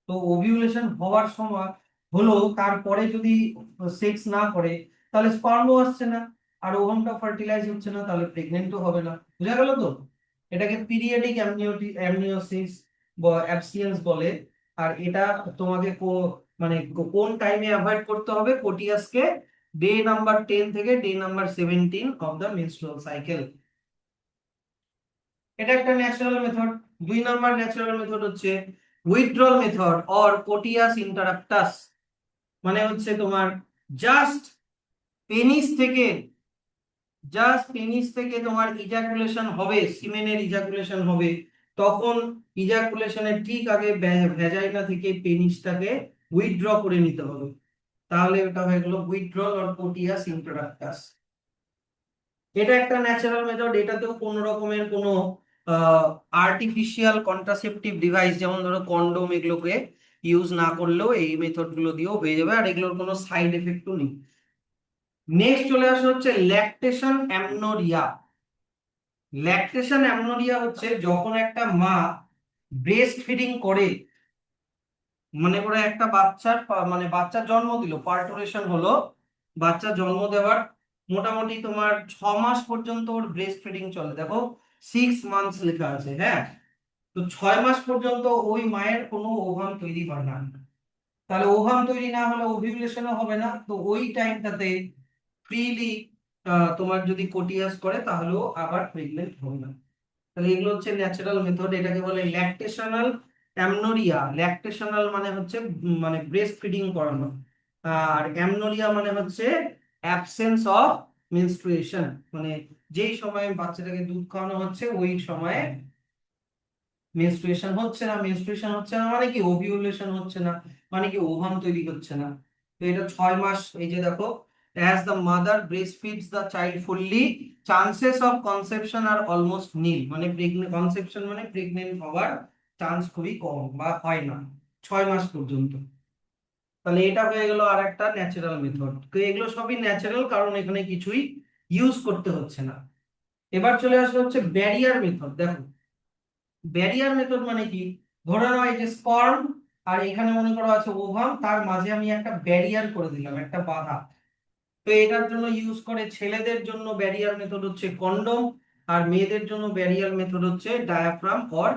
Speaker 1: তো ওভিউলেশন হওয়ার সময় হলো, তারপরে যদি সেক্স না করে তাহলে স্পার্মও আসছে না, আর ওভামটা ফার্টিলাইজ হচ্ছে না, তাহলে প্রেগনেন্টও হবে না। বুঝা গেল তো? এটাকে পিরিয়ডিক অ্যামনিওসিস বা অ্যাবসিয়েন্স বলে। আর এটা তোমাকে মানে কোন টাইমে অ্যাভয়েড করতে হবে কোটিয়াসকে? ডে নাম্বার 10 থেকে day number 17 of the menstrual cycle. এটা একটা ন্যাচারাল মেথড। দুই নাম্বার ন্যাচারাল মেথড হচ্ছে উইথড্রল মেথড অর কোটিয়াস ইন্টারাক্টাস। মানে হচ্ছে তোমার জাস্ট পেনিস থেকে তোমার ইজাকুলেশন হবে, সিমেনের ইজাকুলেশন হবে, তখন ইজাকুলেশনের ঠিক আগে ভ্যাজাইনা থেকে পেনিসটাকে উইথড্র করে নিতে হবে। তাহলে এটা হয়ে গেল উইথড্রল অর কোটিয়াস ইন্টারাক্টাস। এটা একটা ন্যাচারাল মেথড, এটাতেও কোনো রকমের কোনো আর্টিফিশিয়াল কন্ট্রাসেপটিভ ডিভাইস যেমন ধরো কন্ডোম এগুলোকে ইউজ না করলেও এই মেথড গুলো দিয়েও হয়ে যাবে, আর এগুলোর কোনো সাইড এফেক্টও নেই। নেক্সট চলে আসে হচ্ছে ল্যাকটেশন অ্যামনোরিয়া। ল্যাকটেশন অ্যামনোরিয়া হচ্ছে যখন একটা মা ব্রেস্ট ফিডিং করে, মনে করে একটা বাচ্চার মানে বাচ্চার জন্ম দিল, পার্টুরেশন হলো, বাচ্চা জন্ম দেওয়ার মোটামুটি তোমার 6 মাস পর্যন্ত ওর ব্রেস্ট ফিডিং চলে। দেখো 6 মান্থস লেখা আছে, হ্যাঁ। তো 6 মাস পর্যন্ত ওই মায়ের কোনো ওভাম তৈরি হয় না। তাহলে ওভাম তৈরি না হলে ওভিউলেশনও হবে না, তো ওই টাইমটাতে ফ্রিলি তোমার যদি কোটিয়াস করে তাহলেও আবার প্রেগনেন্ট হবে না। তাহলে এগুলো হচ্ছে ন্যাচারাল মেথড, এটাকে বলে ল্যাকটেশনাল অ্যামনোরিয়া। ল্যাকটেশনাল মানে হচ্ছে মানে ব্রেস্ট ফিডিং করানো, আর অ্যামনোরিয়া মানে হচ্ছে অ্যাবসেন্স অফ মেনস্ট্রুয়েশন, মানে যেই সময়ে বাচ্চাটাকে দুধ খাওয়ানো হচ্ছে ওই সময়ে মেনস্ট্রুয়েশন হচ্ছে না। মেনস্ট্রুয়েশন হচ্ছে না মানে কি ওভিউলেশন হচ্ছে না, মানে কি ওভাম তৈরি হচ্ছে না। তো এটা 6 মাস, এই যে দেখো, as the mother breastfeeds the child fully, chances of conception are almost nil, মানে কনসেপশন মানে প্রেগনেন্ট হওয়ার চান্স খুবই কম বা হয় না 6 মাস পর্যন্ত। তাহলে এটা হয়ে গেল আর একটা ন্যাচারাল মেথড। তো এগুলো সবই ন্যাচারাল, কারণ এখানে কিছুই ইউজ করতে হচ্ছে না। এবার চলে আসবে হচ্ছে ব্যারিয়ার মেথড। দেখো ব্যারিয়ার মেথড মানে কি, ধরে নাও এই যে স্পার্ম আর এখানে মনে করো আছে ওভাম, তার মাঝে আমি একটা ব্যারিয়ার করে দিলাম, একটা বাধা। তো এটার জন্য ইউজ করে, ছেলেদের জন্য ব্যারিয়ার মেথড হচ্ছে কন্ডোম, আর মেয়েদের জন্য ব্যারিয়ার মেথড হচ্ছে diaphragm or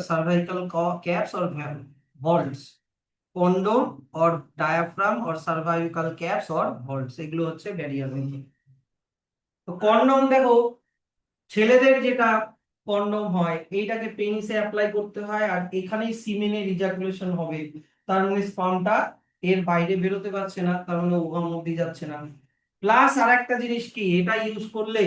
Speaker 1: cervical caps or vaults. Condom or diaphragm or cervical caps or vaults, এগুলো হচ্ছে ব্যারিয়ার মেথড। তো কন্ডোম দেখো, ছেলেদের যেটা কন্ডোম হয় এইটাকে পেনিসে অ্যাপ্লাই করতে হয়, আর এখানেই সিমেনের ইজাকুলেশন হবে, তার মানে স্পার্মটা এর বাইরে বেরোতে পারছে না, তার মানে ওভাম অব্দি যাচ্ছে না। প্লাস আর একটা জিনিস কি, এটা ইউজ করলে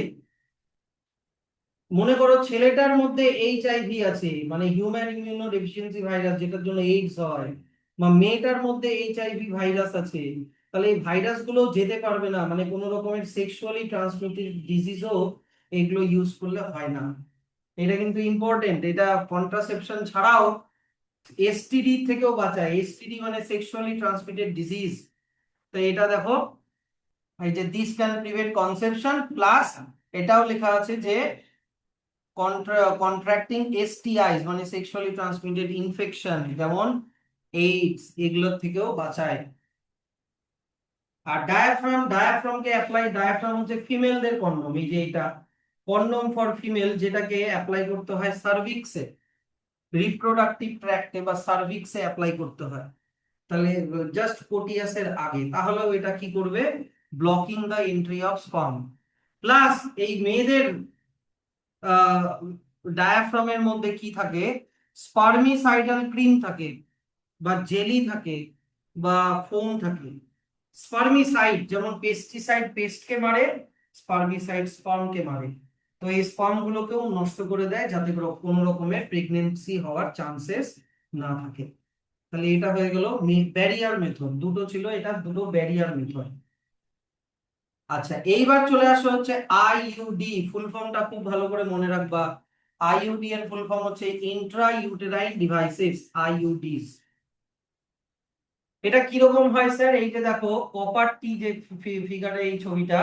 Speaker 1: মনে করো ছেলেটার মধ্যে এইচআইভি আছে, মানে হিউম্যান ইমিউনো ডেফিসিয়েন্সি ভাইরাস, যেটার জন্য এইডস হয়, বা মেয়েটার মধ্যে এইচআইভি ভাইরাস আছে, তাহলে এই ভাইরাস গুলো যেতে পারবে না, মানে কোনো রকমের সেক্সুয়ালি ট্রান্সমিটেড ডিজিজও এগুলো ইউজ করলে হয় না। এটা কিন্তু ইম্পর্টেন্ট, এটা কন্ট্রাসেপশন ছাড়াও এসটিডি থেকেও বাঁচায়। এসটিডি মানে সেক্সুয়ালি ট্রান্সমিটেড ডিজিজ। তো এটা দেখো, এই যে this can prevent conception, plus এটাও লেখা আছে যে কন্ট্রাক্টিং এসটিআইস মানে সেক্সুয়ালি ট্রান্সমিটেড ইনফেকশন, যেমন এইডস, এগুলোর থেকেও বাঁচায়। আর ডায়াফ্রামকে অ্যাপ্লাই, ডায়াফ্রাম হচ্ছে ফিমেলদের কন্ডোম, এই যে এটা কন্ডোম ফর ফিমেল, যেটাকে অ্যাপ্লাই করতে হয় সার্ভিক্সে, রিপ্রোডাক্টিভ ট্র্যাক্টে বা সার্ভিক্সে অ্যাপ্লাই করতে হয়। তাহলে জাস্ট কোটিয়াসের আগে, তাহলেও এটা কি করবে, blocking the entry of sperm. Plus এই মেয়েদের ডায়াফ্রামের মধ্যে কি থাকে, স্পার্মিসাইডাল ক্রিম থাকে, বা জেলি থাকে, বা ফোম থাকে। স্পার্মিসাইড যেমন পেস্টিসাইড পেস্টকে মারে, স্পার্মিসাইড স্পার্মকে মারে। তো এই স্পার্ম গুলোকেও নষ্ট করে দেয়, যাতে করে কোনো রকমের প্রেগনেন্সি হওয়ার চান্সেস না থাকে। তাহলে এটা হয়ে গেল ব্যারিয়ার মেথড, দুটো ছিল, এটা দুটো ব্যারিয়ার মেথড। আচ্ছা, এইবার চলে আসা হচ্ছে আইইউডি, ফুল ফর্মটা খুব ভালো করে মনে রাখবা। আইইউডি এর ফুল ফর্ম হচ্ছে ইন্ট্রা ইউটেরাইন ডিভাইসেস, আইইউডিস। এটা কিরকম হয় স্যার, এই যে দেখো কপার টি, যে ফিগারে এই ছবিটা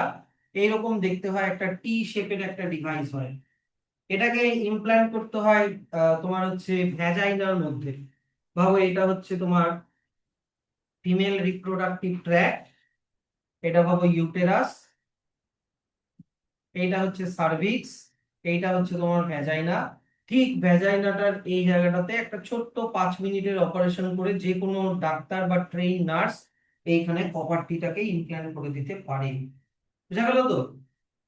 Speaker 1: এইরকম দেখতে হয়, একটা টি শেপের একটা ডিভাইস হয়। এটাকে ইমপ্ল্যান্ট করতে হয় তোমার হচ্ছে ভ্যাজাইনার মধ্যে। ভাবো এটা হচ্ছে তোমার ফিমেল রিপ্রোডাক্টিভ ট্র্যাক্ট, এটা ভাবো ইউটেরাস, এইটা হচ্ছে সার্ভিক্স, এইটা হচ্ছে তোমার ভ্যাজাইনা। ঠিক ভ্যাজাইনাটার এই জায়গাটাতে একটা ছোট্ট 5 মিনিটের অপারেশন করে যে কোনো ডাক্তার বা ট্রেইন নার্স এইখানে কপার টিটাকে ইমপ্ল্যান্ট করে দিতে পারে। বুঝা গেল তো?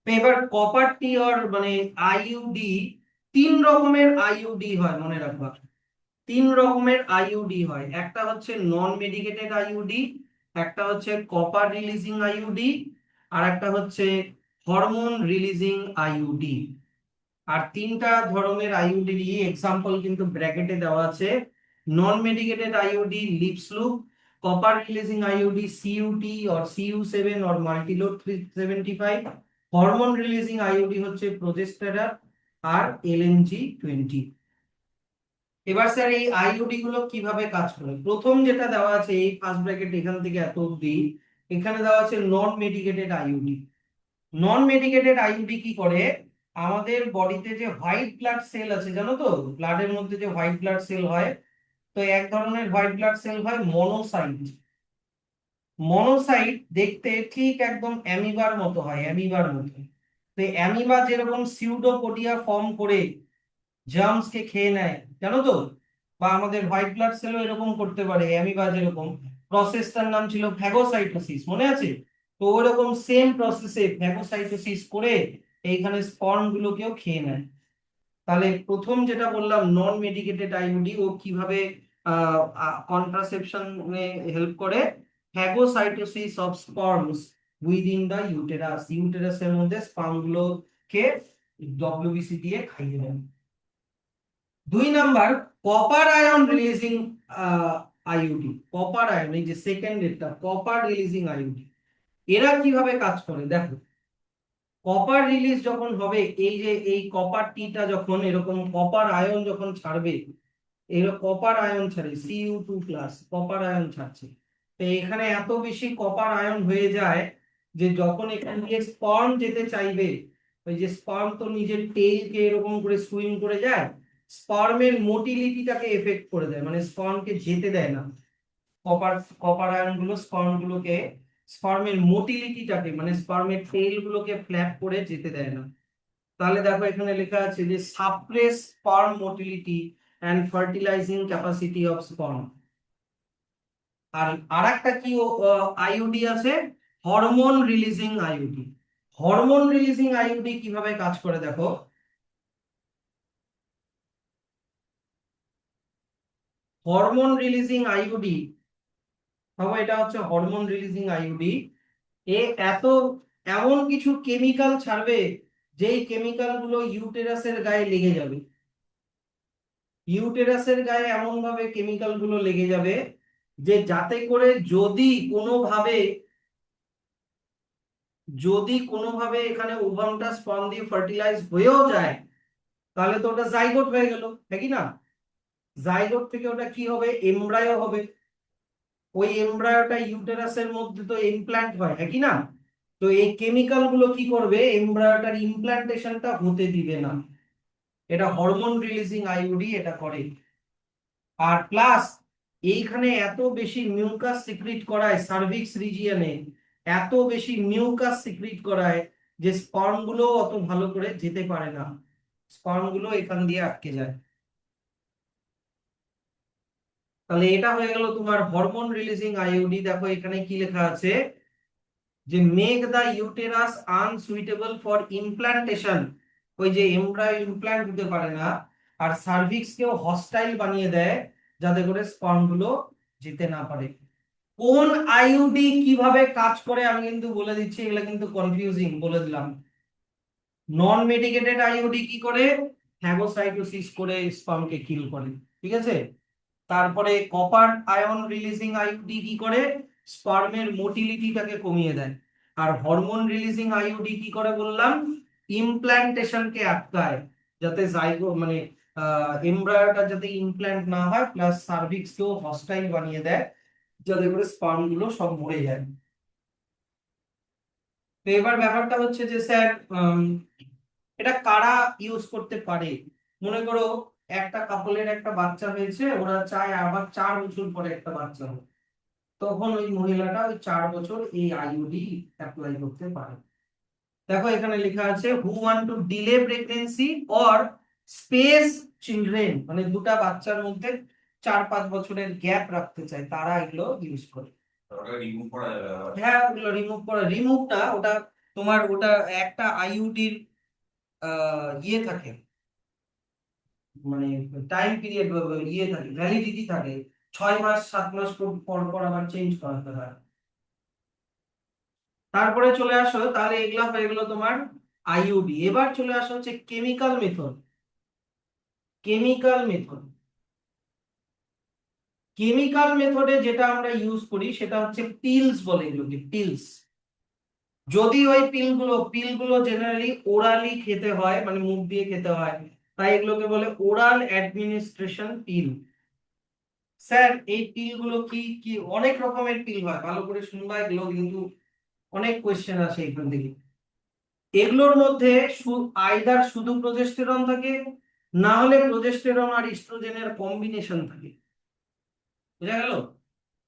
Speaker 1: তো এবার কপার টি আর মানে আইইউডি, 3 রকমের আইইউডি হয় মনে রাখবা। 3 রকমের আইইউডি হয়, একটা হচ্ছে নন মেডিকেটেড আইইউডি, একটা হচ্ছে কপার রিলিজিং আইইউডি, আর একটা হচ্ছে হরমোন রিলিজিং আইইউডি। আর 3টা ধরনের আইইউডির এক্সাম্পল কিন্তু ব্র্যাকেটে দেওয়া আছে। Non medicated IUD Lippes loop, copper releasing IUD CuT or সিইউ7 or multiload 375, hormone releasing IUD হচ্ছে প্রোজেস্টেরন আর LNG-20। এবার স্যার এই আইইউডি গুলো কিভাবে কাজ করে, প্রথম যেটা দেওয়া আছে এই ফার্স্ট ব্র্যাকেট এখান থেকে এত অব্দি, এখানে দেওয়া আছে নন মেডিকেটেড আইইউডি। নন মেডিকেটেড আইইউডি কি করে, আমাদের বডিতে যে হোয়াইট ব্লাড সেল আছে জানো তো, ব্লাডের মধ্যে যে হোয়াইট ব্লাড সেল হয়, তো এক ধরনের হোয়াইট ব্লাড সেল হয় মনোসাইট। মনোসাইট দেখতে ঠিক একদম অ্যামিবার মতো হয়, অ্যামিবার মতো। তো অ্যামিবা যেরকম সিউডোপোডিয়া ফর্ম করে জার্মস কে খেয়ে নেয় জানো তো, বা আমাদের হোয়াইট ব্লাড সেলও এরকম করতে পারে অ্যামিবা যেরকম। প্রসেসটার নাম ছিল ফ্যাগোসাইটোসিস, মনে আছে? তো ওরকম সেম প্রসেসে ফ্যাগোসাইটোসিস করে এইখানে স্পর্ম গুলোকেও খেয়ে নেয়। তাহলে প্রথম যেটা বললাম নন মেডিকেটেড আইইউডি, ও কিভাবে কন্ট্রাসেপশন হেল্প করে, phagocytosis of sperms within the uterus, ইউটেরাসের মধ্যে স্পার্ম গুলোকে ডব্লিউবিসি দিয়ে খাইয়ে দেয়। 2 number copper ion releasing IUD, copper ion, এই যে সেকেন্ড এরটা কপার রিলিজিং আইইউডি, এরা কিভাবে কাজ করে দেখো। কপার রিলিজ যখন হবে, এই যে এই কপার টিটা যখন এরকম কপার আয়ন যখন ছাড়বে, এরকম কপার আয়ন ছাড়ে Cu2+, কপার আয়ন ছাড়ছে। তো এখানে এত বেশি কপার আয়ন হয়ে যায় যে যখন এখান দিয়ে স্পার্ম যেতে চাইবে, ওই যে স্পার্ম তো নিজের টেইলকে এরকম করে সুইং করে যায়, স্পার্মের মোটিলিটিটাকে এফেক্ট করে দেয়, মানে স্পার্মকে যেতে দেয় না। কপার কপার আয়ন গুলো স্পার্ম গুলোকে, স্পার্মের মোটিলিটিটাকে মানে স্পার্মের টেইল গুলোকে ফ্ল্যাপ করে যেতে দেয় না। তাহলে দেখো এখানে লেখা আছে যে suppress sperm motility and fertilising capacity of sperm. আর আরেকটা কি আইইউডি আছে, hormone releasing IUD. Hormone releasing IUD কিভাবে কাজ করে দেখো। হরমোন রিলিজিং আইইউডি, ভাবো এটা হচ্ছে হরমোন রিলিজিং আইইউডি। এ এত এমন কিছু কেমিক্যাল ছাড়বে, যেই কেমিক্যাল গুলো ইউটেরাসের গায়ে লেগে যাবে। ইউটেরাসের গায়ে এমন ভাবে কেমিক্যাল গুলো লেগে যাবে যে যাতে করে যদি কোনোভাবে এখানে ওভামটা স্পার্ম দিয়ে ফার্টিলাইজ হয়েও যায়, তাহলে তো ওটা জাইগোট হয়ে গেল, হ্যাঁ কি না? জাইগোট থেকে ওটা কি হবে, এমব্রায়ো হবে। ওই এমব্রায়োটা ইউটেরাসের মধ্যে তো ইমপ্ল্যান্ট হয়, হ্যাঁ কি না? তো এই কেমিক্যাল গুলো কি করবে, এমব্রায়োটার ইমপ্ল্যান্টেশনটা হতে দিবে না। এটা হরমোন রিলিজিং আইইউডি এটা করে। আর প্লাস এইখানে এত বেশি মিউকাস সিক্রিট করায় সার্ভিক্স রিজিয়নে, এত বেশি মিউকাস সিক্রিট করায় যে স্পার্ম গুলো অত ভালো করে যেতে পারে না, স্পার্ম গুলো এখান দিয়ে আটকে যায়। তাহলে এটা হয়ে গেল তোমার হরমোন রিলিজিং আইইউডি। দেখো এখানে কি লেখা আছে যে make the uterus unsuitable for implantation, ওই যে এমব্রায়ো ইমপ্ল্যান্ট হতে পারে না। আর সার্ভিক্স কেও হস্টাইল বানিয়ে দেয়, যাতে করে স্পার্ম গুলো যেতে না পারে। কোন আইইউডি কিভাবে কাজ করে আমি কিন্তু বলে দিচ্ছি, এগুলো কিন্তু কনফিউজিং, বলে দিলাম। নন মেডিকেটেড আইইউডি কি করে, ফ্যাগোসাইটোসিস করে স্পার্মকে কিল করে, ঠিক আছে। তারপরে কপার আয়ন রিলিজিং আইইউডি কি করে, স্পার্মের মোটিলিটিটাকে কমিয়ে দেয়। আর হরমোন রিলিজিং আইইউডি কি করে বললাম, ইমপ্ল্যান্টেশনকে আটকায়, যাতে জাইগো মানে এমব্রায়োটা যাতে ইমপ্ল্যান্ট না হয়, প্লাস সার্ভিক্সকেও হস্টাইল বানিয়ে দেয়, যাতে করে স্পার্ম গুলো সব মরে যায়। তো এবার ব্যাপারটা হচ্ছে যে স্যার, এটা কারা ইউজ করতে পারে। মনে করো একটা কাপলের একটা বাচ্চা হয়েছে, ওরা চায় আবার 4 বছর পরে একটা বাচ্চা হোক, তখন ওই মহিলাটা ওই 4 বছর এই আইইউডি অ্যাপ্লাই করতে পারে। দেখো এখানে লেখা আছে who want to delay pregnancy or space children, মানে দুটা বাচ্চার মধ্যে 4-5 বছরের গ্যাপ রাখতে চায়, তারা এগুলো ইউজ করে। হ্যাঁ ওগুলো রিমুভ করা, রিমুভ না, ওটা তোমার ওটা একটা আইইউডির ইয়ে থাকে, মানে টাইম পিরিয়ড ইয়ে থাকে, ভ্যালিডিটি থাকে, 6 মাস 7 মাস পর পর আবার চেঞ্জ করাতে হয়। তারপরে চলে আসো, তাহলে এগুলা হয়ে গেলো তোমার আইইউডি। এবার চলে আসো হচ্ছে chemical method. Chemical method, chemical মেথডে যেটা আমরা ইউজ করি সেটা হচ্ছে পিলস বলে, এগুলোকে পিলস। যদি ওই পিলগুলো জেনারেলি ওরালি খেতে হয়, মানে মুখ দিয়ে খেতে হয়, তাই এগুলোকে বলে ওরাল অ্যাডমিনিস্ট্রেশন পিল। স্যার এই পিলগুলো কি কি, অনেক রকমের পিল হয়, ভালো করে শুনবা, এগুলো কিন্তু অনেক কোয়েশ্চেন আসে এখান থেকে। এগুলোর মধ্যে আইদার শুধু প্রজেস্টেরন থাকে, না হলে প্রজেস্টেরন আর ইস্ট্রোজেনের কম্বিনেশন থাকে, বুঝা গেল।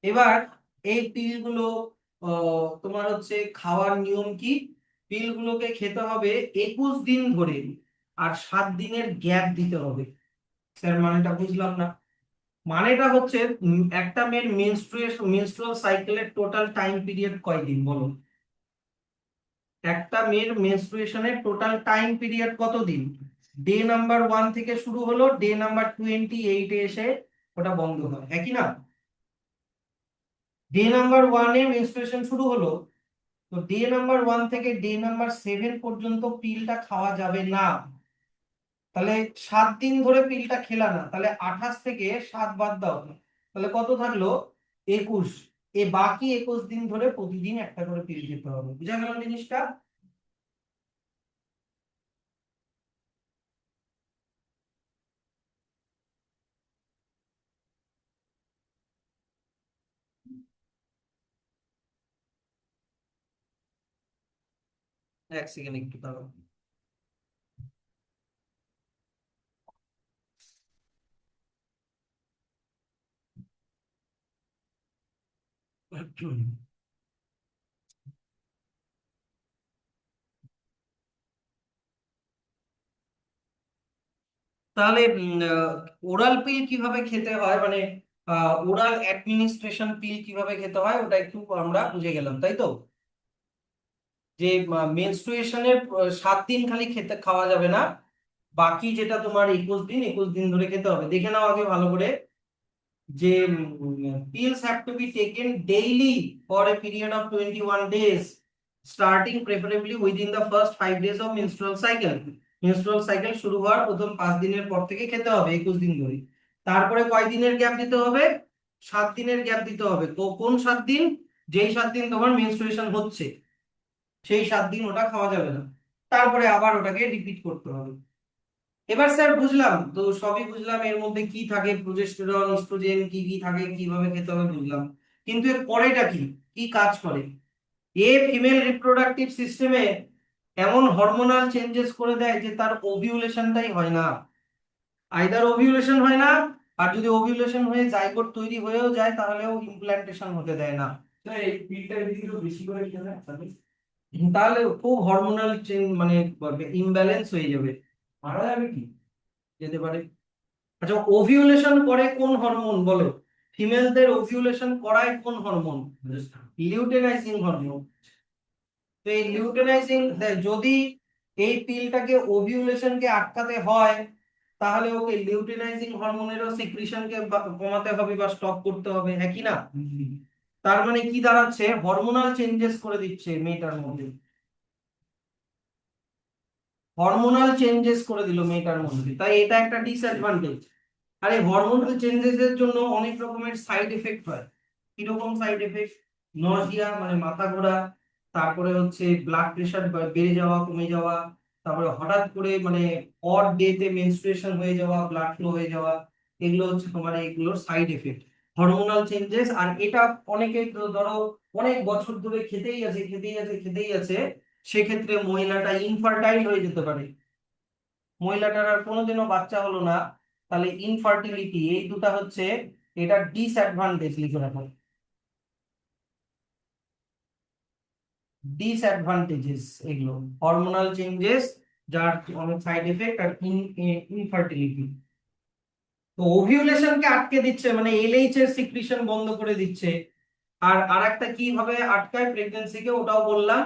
Speaker 1: এবার এই পিলগুলো তোমার হচ্ছে খাওয়ার নিয়ম কি, পিলগুলোকে খেতে হবে 21 দিন ধরে, আর 7 দিনের গ্যাপ দিতে হবে। স্যার মানেটা বুঝলাম না। মানেটা হচ্ছে একটা মেয়ের মেনস্ট্রুয়াল সাইকেলের টোটাল টাইম পিরিয়ড কয়দিন বলো। একটা মেয়ের মেনস্ট্রুয়েশনের টোটাল টাইম পিরিয়ড কতদিন, ডে নাম্বার 1 থেকে শুরু হলো, ডে নাম্বার 28-এ এসে ওটা বন্ধ হয়, একই না? ডে নাম্বার 1-এ মেনস্ট্রুয়েশন শুরু হলো, তো ডে নাম্বার 1 থেকে ডে নাম্বার 7 পর্যন্ত পিলটা খাওয়া যাবে না। তাহলে 7 দিন ধরে পিলটা খেলা না, তাহলে 28 থেকে 7 বাদ দাও, তাহলে কত থাকলো? 21। এই বাকি 21 দিন ধরে প্রতিদিন একটা করে পিল খেতে হবে। বুঝা গেল জিনিসটা? এক সেকেন্ড একটু দাঁড়াও। তাহলে ওরাল পিল কিভাবে খেতে হয়, মানে ওরাল অ্যাডমিনিস্ট্রেশন পিল কিভাবে খেতে হয়, ওটা একটু আমরা বুঝে গেলাম, তাই তো? যে মেনস্ট্রুয়েশনের 7 দিন খালি খেতে খাওয়া যাবে না, বাকি যেটা তোমার 21 দিন, 21 দিন ধরে খেতে হবে। দেখে নাও আগে ভালো করে যে pills have to be taken daily for a period of 21 days, starting preferably within the first 5 days of menstrual cycle। menstrual cycle শুরু হওয়ার প্রথম 5 দিনের পর থেকে খেতে হবে 21 দিন ধরে। তারপরে কয় দিনের গ্যাপ দিতে হবে? 7 দিনের গ্যাপ দিতে হবে। তো কোন 7 দিন? যেই 7 দিন তোমার মেনস্ট্রুয়েশন হচ্ছে সেই 7 দিন ওটা খাওয়া যাবে না, তারপরে আবার ওটাকে রিপিট করতে হবে। এবার স্যার বুঝলাম তো, সবই বুঝলাম, এর মধ্যে কি থাকে, প্রোজেস্টেরন ইস্ট্রোজেন কি কি থাকে, কিভাবে খেতে হবে বুঝলাম, কিন্তু এর পরেটা কি, কি কাজ করে? এ ফিমেল রিপ্রোডাক্টিভ সিস্টেমে এমন হরমোনাল চেঞ্জেস করে দেয় যে তার ওভিউলেশনটাই হয় না। আইদার ওভিউলেশন হয় না, আর যদি ওভিউলেশন হয়ে জাইগোট তৈরি হয়েও যায় তাহলেও ইমপ্ল্যান্টেশন হতে দেয় না। এই পিলটা যদি একটু বেশি করে খেতে হয় তাহলে খুব হরমোনাল মানে ইমব্যালেন্স হয়ে যাবে, মারা যাবে কি, যেতে পারে। আচ্ছা, ওভিউলেশন করে কোন হরমোন বলো? ফিমেলদের ওভিউলেশন করায় কোন হরমোন? Luteinising hormone. তো এই লিউটেনাইজিং, যদি এই পিলটাকে ওভিউলেশনকে আটকাতে হয় তাহলে ওকে লিউটেনাইজিং হরমোনেরও সিক্রিশনকে কমাতে হবে বা স্টপ করতে হবে, হ্যাঁ কি না? তার মানে কি দাঁড়াচ্ছে, হরমোনাল চেঞ্জেস করে দিচ্ছে মেয়েটার মধ্যে, হরমোনাল চেঞ্জেস করে দিল মেয়েটার মধ্যে, তাই এটা একটা ডিসঅ্যাডভান্টেজ। আর এই হরমোনাল চেঞ্জেস এর জন্য অনেক রকমের সাইড এফেক্ট হয়। কিরকম সাইড এফেক্ট? নজিয়া মানে মাথা ঘোরা, তারপরে হচ্ছে ব্লাড প্রেশার বেড়ে যাওয়া কমে যাওয়া, তারপরে হঠাৎ করে মানে অড ডেতে মেনস্ট্রুয়েশন হয়ে যাওয়া, ব্লাড ফ্লো হয়ে যাওয়া, এগুলো হচ্ছে তোমার এগুলোর সাইড এফেক্ট, হরমোনাল চেঞ্জেস। আর এটা অনেকে তো ধরো অনেক বছর ধরে খেতেই আছে খেতেই আছে খেতেই আছে, সেক্ষেত্রে মহিলাটা ইনফার্টাইল হয়ে যেতে পারে, মহিলাটার আর কোনোদিনও বাচ্চা হলো না, তাহলে ইনফার্টিলিটি, এই দুটা হচ্ছে এটা ডিসঅ্যাডভান্টেজ, লিখে রাখো, ডিসঅ্যাডভান্টেজেস এগুলো, হরমোনাল চেঞ্জেস যার অনেক সাইড এফেক্ট, আর ইনফার্টিলিটি। তো ওভিউলেশনকে আটকে দিচ্ছে মানে এলএইচ এর সিক্রিশন বন্ধ করে দিচ্ছে। আর আরেকটা কিভাবে আটকায় প্রেগন্যান্সিকে, ওটাও বললাম,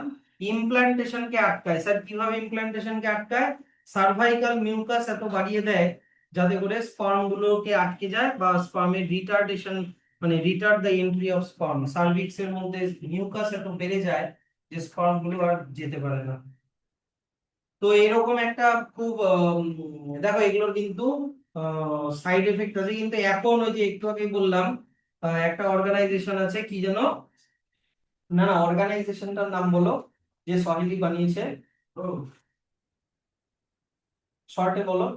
Speaker 1: ইমপ্ল্যান্টেশনকে আটকায়। স্যার কিভাবে ইমপ্ল্যান্টেশনকে আটকায়? সার্ভাইকাল মিউকাস এত বাড়িয়ে দেয় যাতে করে স্পার্ম গুলোকে আটকে যায়, বা স্পার্মের রিটার্ডেশন মানে retired the entry of sperm, cervix এর মধ্যে মিউকাস এত বেড়ে যায় যে স্পার্ম গুলো আর যেতে পারে না। তো এরকম একটা খুব দেখো এগুলোর কিন্তু সাইড এফেক্ট আছে, কিন্তু এখন ওই যে একটু আগে বললাম একটা অর্গানাইজেশন আছে কি যেন, না না অর্গানাইজেশনটার নাম বলো, যে সহিলি বানিয়েছে, শর্টে বলো।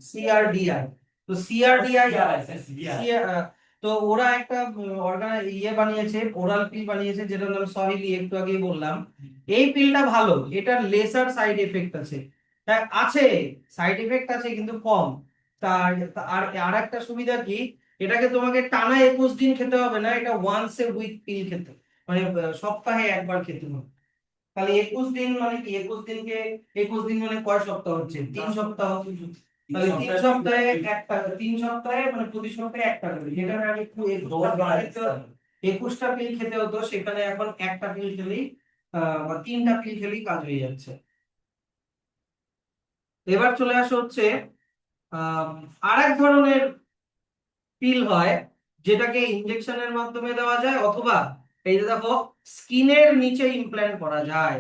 Speaker 1: সিআরডিআই। তো সিআরডিআই, তো ওরা একটা ইয়ে বানিয়েছে, ওরাল পিল বানিয়েছে যেটার নাম সহিলি, একটু আগেই বললাম। এই পিলটা ভালো, এটার লেসার সাইড এফেক্ট আছে, হ্যাঁ আছে, সাইড এফেক্ট আছে কিন্তু কম। তার আর আর একটা সুবিধা কি, এটাকে তোমাকে টানা 21 দিন খেতে হবে না, এটা ওয়ান্স এ উইক পিল খেতে, মানে সপ্তাহে একবার খেতে হবে। তাহলে 21 দিন মানে কি, 21 দিনকে 21 দিন মানে কয় সপ্তাহ হচ্ছে, 3 সপ্তাহ। তাহলে 3 সপ্তাহে একটা, 3 সপ্তাহে মানে প্রতি সপ্তাহে একটা করে, যেখানে আগে 21টা পিল খেতে হতো সেখানে এখন একটা পিল খেলেই বা 3টা পিল খেলেই কাজ হয়ে যাচ্ছে। এবার চলে আসো হচ্ছে আহ আরেক ধরনের পিল হয় যেটাকে ইনজেকশনের মাধ্যমে দেওয়া যায়, অথবা এই যে দেখো স্কিনের নিচে ইমপ্ল্যান্ট করা যায়।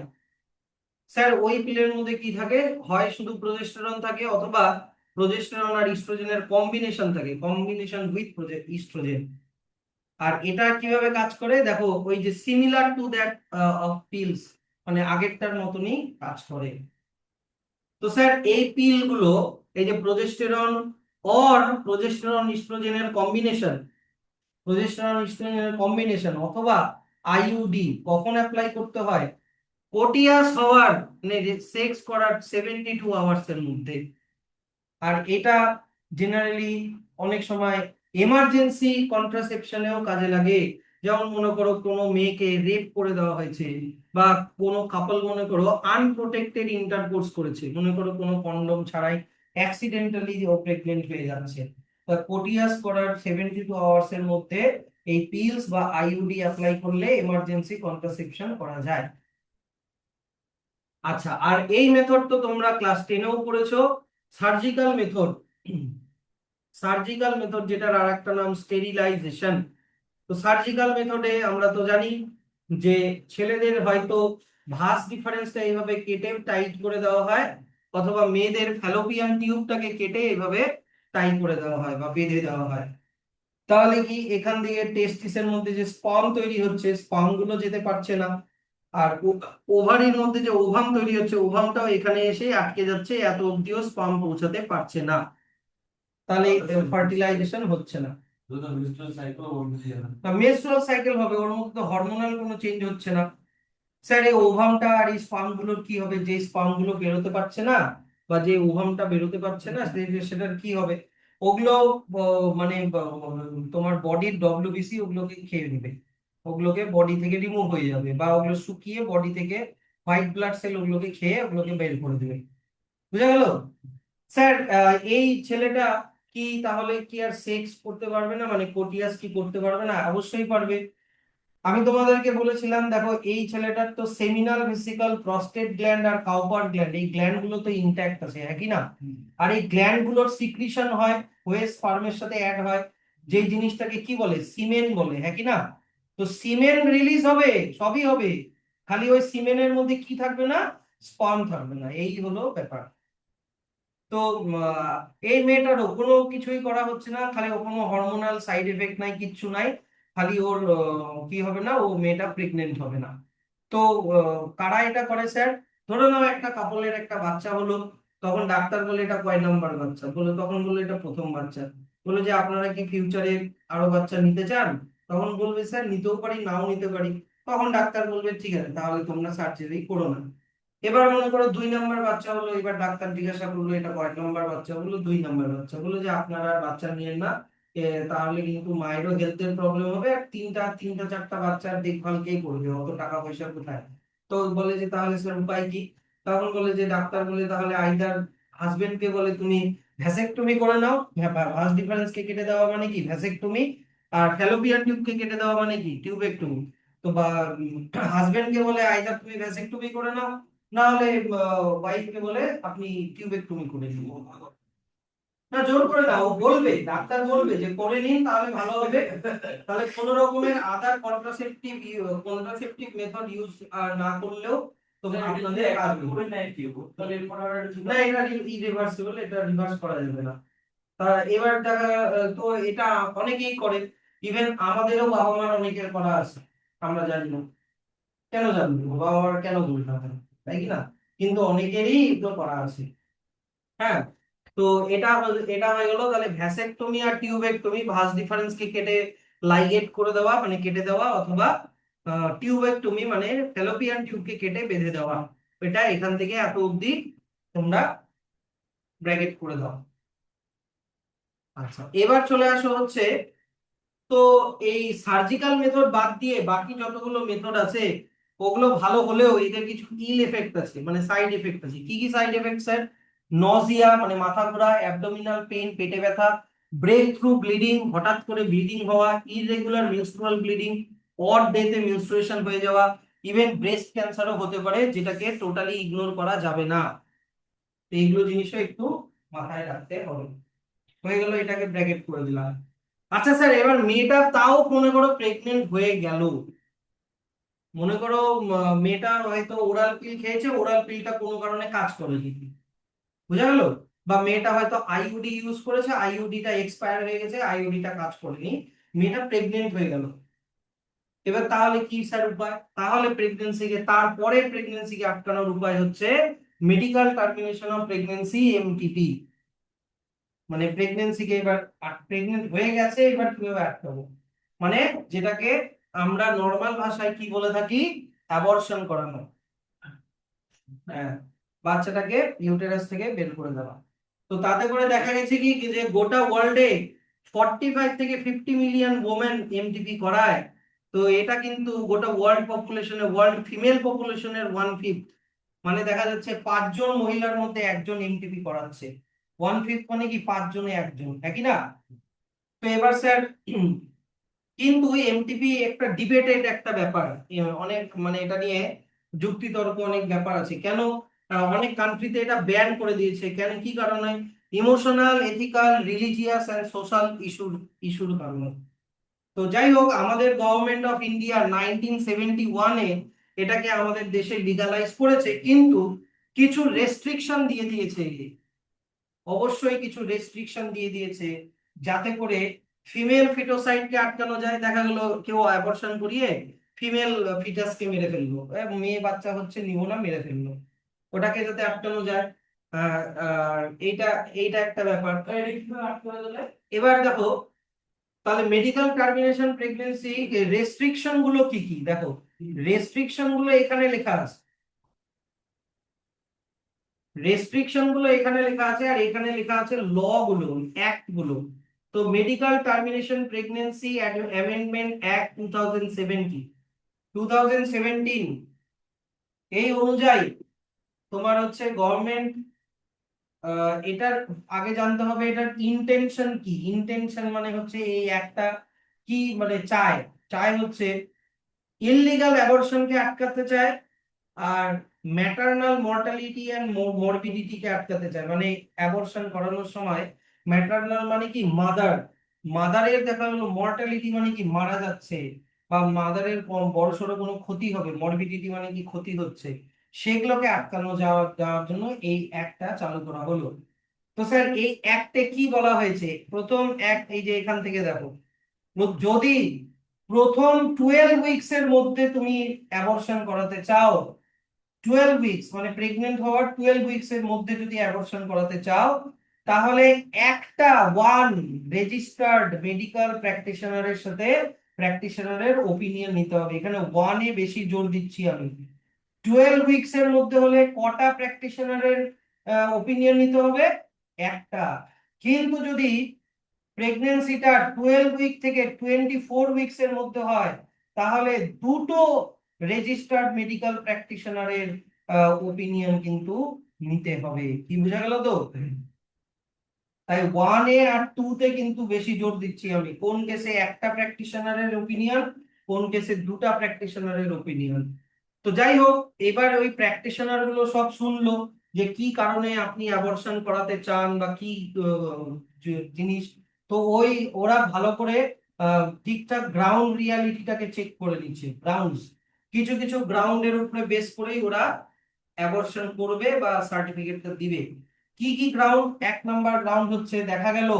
Speaker 1: স্যার ওই পিলের মধ্যে কি থাকে, হয় শুধু প্রোজেস্টেরন থাকে, অথবা প্রজেস্টেরন আর ইস্ট্রোজেনের কম্বিনেশন থাকে, কম্বিনেশন উইথ ইস্ট্রোজেন। আর এটা কিভাবে কাজ করে দেখো, ওই যে similar to that of pills, মানে আগেরটার মতনই কাজ করে। তো স্যার এই পিল গুলো, এই যে প্রজেস্টেরন অর প্রজেস্টেরন ইস্ট্রোজেনের কম্বিনেশন, প্রজেস্টেরন ইস্ট্রোজেনের কম্বিনেশন অথবা আইইউডি কখন অ্যাপ্লাই করতে হয়? কোটিয়াস হওয়ার মানে সেক্স করার 72 আওয়ার্স এর মধ্যে। আর এটা জেনারেলি অনেক সময় এমার্জেন্সি কন্ট্রাসেপশনেও কাজে লাগে। যেমন মনে করো কোনো মেয়েকে রেপ করে দেওয়া হয়েছে, বা কোনো কাপল মনে করো আনপ্রোটেক্টেড ইন্টারকোর্স করেছে, মনে করো কোনো কন্ডম ছাড়াই অ্যাক্সিডেন্টালি ও প্রেগনেন্ট হয়ে যাচ্ছে, তা কোটিয়াস করার 72 আওয়ার্স এর মধ্যে এই পিলস বা আইইউডি অ্যাপ্লাই করলে এমার্জেন্সি কন্ট্রাসেপশন করা যায়। আচ্ছা, আর এই মেথড তো তোমরা ক্লাস 10এও পড়েছো, সার্জিক্যাল মেথড। সার্জিক্যাল মেথড, যেটার আর একটা নাম স্টেরিলাইজেশন। তো সার্জিক্যাল মেথডে আমরা তো জানি যে ছেলেদের হয়তো ভাঁজ ডিফারেন্সটা এইভাবে কেটে টাইট করে দেওয়া হয়, অথবা মেয়েদের ফ্যালোপিয়ান টিউবটাকে কেটে এইভাবে টাইট করে দেওয়া হয় বা বেঁধে দেওয়া হয়। তাহলে কি এখান থেকে টেস্টিসের মধ্যে যে স্পার্ম তৈরি হচ্ছে, স্পার্ম গুলো যেতে পারছে না, আর ওভারির মধ্যে যে ওভাম তৈরি হচ্ছে, ওভামটাও এখানে এসে আটকে যাচ্ছে, এত অব্দিও স্পার্ম পৌঁছাতে পারছে না, তাহলে ফার্টিলাইজেশন হচ্ছে না। মেনস্ট্রুয়াল সাইকেল হবে, ওর মধ্যে হরমোনাল কোনো চেঞ্জ হচ্ছে না। স্যার এই ওভামটা আর এই স্পার্ম গুলোর কি হবে? যে স্পার্ম গুলো বেরোতে পারছে না বা যে ওভামটা বেরোতে পারছে না, সেটার কি হবে? ওগুলো মানে তোমার বডির ডব্লিউবিসি ওগুলোকে খেয়ে নেবে, ওগুলোকে বডি থেকে রিমুভ হয়ে যাবে, বা ওগুলো শুকিয়ে বডি থেকে হোয়াইট ব্লাড সেল ওগুলোকে খেয়ে ওগুলোকে বের করে দেবে। বুঝা গেল? স্যার এই ছেলেটা কি তাহলে কি আর সেক্স করতে পারবে না, মানে কোটিয়াস কি করতে পারবে না? অবশ্যই পারবে। আমি তোমাদেরকে বলেছিলাম দেখো, এই ছেলেটার তো সেমিনাল ভেসিকল, প্রস্টেট গ্ল্যান্ড আর কাউপার গ্ল্যান্ড, এই গ্ল্যান্ড গুলো তো ইনট্যাক্ট আছে, একই না? আর এই গ্ল্যান্ড গুলোর সিক্রিশন হয়, হয়ে স্পার্মের সাথে অ্যাড হয়, যে জিনিসটাকে কি বলে, সিমেন বলে, একই না? তো সিমেন রিলিজ হবে, সবই হবে, খালি ওই সিমেনের মধ্যে কি থাকবে না? স্পার্ম থাকবে না, এই হলো ব্যাপার। তো এই মেয়েটারও কোনো কিছুই করা হচ্ছে না, খালি ও কোনো হরমোনাল সাইড এফেক্ট নাই, কিচ্ছু নাই, খালি ওর কি হবে না, ও মেয়েটা প্রেগনেন্ট হবে না। তো কারা এটা করে স্যার? ধরে নাও একটা কাপলের একটা বাচ্চা হলো, তখন ডাক্তার বলে এটা কয় নাম্বার বাচ্চা, বলে তখন বলে এটা প্রথম বাচ্চা, বলে যে আপনারা কি ফিউচারে আরো বাচ্চা নিতে চান? তখন বলবে স্যার নিতেও পারি, নাও নিতে পারি। তখন ডাক্তার বলবে ঠিক আছে, তাহলে তোমরা সার্জারি করো না। এবার মনে করো 2 নাম্বার বাচ্চা হলো, এবার ডাক্তার জিজ্ঞাসা করলো এটা কয় নাম্বার বাচ্চা, বললো 2 নাম্বার বাচ্চা, বললো যে আপনারা আর বাচ্চা নিয়েন না, তাহলে কিন্তু মায়েরও হেলথের প্রবলেম হবে, আর তিনটা চারটা বাচ্চার দেখভাল কে করবে, অত টাকা পয়সা কোথায়? তো বলে যে তাহলে স্যার উপায় কি? তখন বলে যে ডাক্তার বলে তাহলে আইদার হাজবেন্ড কে বলে তুমি ভ্যাসেকটমি করে নাও, ভাঁজ ডিফারেন্স কে কেটে দেওয়া মানে কি ভ্যাসেকটমি, আর ফ্যালোপিয়ান টিউব কে কেটে দেওয়া মানে কি টিউবেক্টমি। তো বা হাজবেন্ড কে বলে আইদার তুমি ভ্যাসেকটমি করে নাও, না হলে ওয়াইফকে বলে আপনি টিউবেক্টমি করে নিন। না জোর করে না, ও বলবে, ডাক্তার বলবে যে করে নিন তাহলে ভালো হবে, তাহলে কোনো রকমের আদার কন্ট্রাসেপটিভ মেথড ইউজ না করলেও তোমরা আপনাদের কাজ হবে না, এটা ইরিভার্সিবল, এটা রিভার্স করা যাবে না। তা এবার দেখা তো এটা অনেকেই করে, ইভেন আমাদেরও বাবা মার অনেকের করা আছে, আমরা জানি না, কেন জানবো, বাবা মার কেন ভুল না হয়, তাই কি না? কিন্তু অনেকেরই তো করা আছে। হ্যাঁ, তো এটা হয়ে গেল তাহলে ভ্যাসেকটমি আর টিউবেক্টমি, ভাঁজ ডিফারেন্স কে কেটে লাইগেট করে দেওয়া মানে কেটে দেওয়া, অথবা টিউবেক্টমি মানে ফ্যালোপিয়ান টিউবকে কেটে বেঁধে দেওয়া। এটা এখান থেকে এত অবধি তোমরা ব্র্যাকেট করে দাও। আচ্ছা, এবার চলে আসো হচ্ছে, তো এই সার্জিক্যাল মেথড বাদ দিয়ে বাকি যতগুলো মেথড আছে ওগুলো ভালো হলেও এদের কিছু ইল এফেক্ট আছে, মানে সাইড এফেক্ট আছে। কি কি সাইড এফেক্ট স্যার? নজিয়া মানে মাথা ঘোরা, অ্যাবডোমিনাল পেইন পেটে ব্যথা, ব্রেক থ্রু ব্লিডিং হঠাৎ করে ব্লিডিং হওয়া, ইররেগুলার মেনস্ট্রুয়াল ব্লিডিং, অড ডেতে মেনস্ট্রুয়েশন হয়ে যাওয়া, ইভেন ব্রেস্ট ক্যান্সারও হতে পারে, যেটাকে টোটালি ইগনোর করা যাবে না। তো এইগুলো জিনিসও একটু মাথায় রাখতে হবে। হয়ে গেল, এটাকে ব্র্যাকেট করে দিলাম। আচ্ছা স্যার, এবার মেয়েটা তাও মনে করো প্রেগনেন্ট হয়ে গেল, মনে করো মেয়েটা হয়তো ওরাল পিল খেয়েছে, ওরাল পিলটা কোনো কারণে কাজ করেনি, বুঝা গেল? বা মেয়েটা হয়তো আইইউডি ইউজ করেছে, আইইউডিটা এক্সপায়ার হয়ে গেছে, আইইউডিটা কাজ করেনি, মেয়েটা প্রেগনেন্ট হয়ে গেল। এবার তাহলে কি স্যার উপায়? তাহলে প্রেগনেন্সিকে, তারপরে প্রেগনেন্সিকে আটকানোর উপায় হচ্ছে medical termination of pregnancy, MTP. মানে প্রেগনেন্সিকে এবার প্রেগনেন্ট হয়ে গেছে, এবার কিভাবে আটকাবো, মানে যেটাকে আমরা নর্মাল ভাষায় কি বলে থাকি, অ্যাবর্শন করানো। হ্যাঁ, বাচ্চাটাকে ইউটেরাস থেকে বের করে দেওয়া। তো তাতে করে দেখা গেছে কি যে গোটা ওয়ার্ল্ডে 45 থেকে 50 মিলিয়ন ওমেন এমটিপি করায়। তো এটা কিন্তু গোটা ওয়ার্ল্ড পপুলেশনের, ওয়ার্ল্ড ফিমেল পপুলেশনের 1/5। মানে দেখা যাচ্ছে 5 জন মহিলার মধ্যে একজন এমটিপি করাচ্ছে। 1/5 মানে কি 5 জনে একজন, একই না? তো এবার স্যার কিন্তু এমটিপি একটা ডিবেটেড একটা ব্যাপার, অনেক মানে এটা নিয়ে যুক্তিতর্ক অনেক ব্যাপার আছে। কেন অনেক কান্ট্রিতে এটা ব্যান করে দিয়েছে, কেন কি কারণে? Emotional, ethical, religious and social ইস্যুর কারণে। তো যাই হোক, আমাদের গভর্নমেন্ট অফ ইন্ডিয়া 1971-এ এটাকে আমাদের দেশে লিগালাইজ করেছে, কিন্তু কিছু রেস্ট্রিকশন দিয়ে দিয়েছে। অবশ্যই কিছু রেস্ট্রিকশন দিয়ে দিয়েছে যাতে করে ফিমেল ফিটোসাইডকে আটকানো যায়। দেখা গেল কেউ অ্যাবর্শন করিয়ে ফিমেল ফিটাসকে মেরে ফেললো, মেয়ে বাচ্চা হচ্ছে নিব না, মেরে ফেললো, ওটাকে যাতে আটকানো যায়। আর এইটা এইটা একটা ব্যাপার। এবার দেখো, তাহলে মেডিকেল টার্মিনেশন প্রেগন্যান্সি রেস্ট্রিকশন গুলো কি কি, দেখো রেস্ট্রিকশন গুলো এখানে লেখা আছে, রেস্ট্রিকশন গুলো এখানে লেখা আছে, আর এখানে লেখা আছে ল গুলো, অ্যাক্ট গুলো। তো medical termination pregnancy amendment act 2017 এই অনুযায়ী তোমার হচ্ছে গভর্নমেন্ট, এটার আগে জানতে হবে এটার ইন্টেনশন কি। ইন্টেনশন মানে হচ্ছে এই একটা কি মানে চায়, চায় হচ্ছে ইললিগাল অ্যাবর্শনকে আটকাতে চায়, আর ম্যাটারনাল মর্টালিটি এন্ড মরবিডিটিকে আটকাতে চায়। মানে অ্যাবর্শন করানোর সময় ম্যাটারনাল মানে কি মাদার, মাদারের দেখা গেলো মর্টালিটি মানে কি মারা যাচ্ছে, বা মাদারের বড়সড় কোনো ক্ষতি হবে, মরবিডিটি মানে কি ক্ষতি হচ্ছে, সেগুলোকে আটকানো যাওয়ার জন্য এই অ্যাক্টটা চালু করা হলো। তো স্যার এই অ্যাক্টে কি বলা হয়েছে? প্রথম অ্যাক্ট এই যে এখান থেকে দেখো, যদি প্রথম 12 উইকস এর মধ্যে তুমি অ্যাবর্শন করাতে চাও, 12 উইকস মানে প্রেগনেন্ট হওয়ার 12 উইকস এর মধ্যে যদি অ্যাবর্শন করাতে চাও, তাহলে একটা রেজিস্টার্ড মেডিকেল প্র্যাকটিশনারের সাথে প্র্যাকটিশনারের ওপিনিয়ন নিতে হবে। এখানে ওয়ানে বেশি জোর দিচ্ছি আমি। 12 উইকস এর মধ্যে হলে কটা প্র্যাকটিশনারের ওপিনিয়ন নিতে হবে? একটা। কিন্তু যদি প্রেগনেন্সিটা 12 উইক থেকে 24 উইকস এর মধ্যে হয়, তাহলে দুটো রেজিস্টার্ড মেডিকেল প্র্যাকটিশনারের ওপিনিয়ন কিন্তু নিতে হবে। কি বোঝা গেল তো? তাই 1 আর 2 কিন্তু বেশি জোর দিচ্ছি আমি, কোন কেসে একটা প্র্যাকটিশনারের ওপিনিয়ন, কোন কেসে দুটা প্র্যাকটিশনারের ওপিনিয়ন। তো যাই হোক, এবার ওই প্র্যাকটিশনার গুলো সব শুনলো যে কি কারণে আপনি অ্যাবর্শন করাতে চান বা কি জিনিস। তো ওই ওরা ভালো করে ঠিকঠাক গ্রাউন্ড রিয়ালিটিটাকে চেক করে নিচ্ছে, গ্রাউন্ডস, কিছু কিছু গ্রাউন্ডের উপরে বেস করেই ওরা অ্যাবর্শন করবে বা সার্টিফিকেটটা দিবে। কি কি গ্রাউন্ড? 1 নাম্বার গ্রাউন্ড হচ্ছে দেখা গেল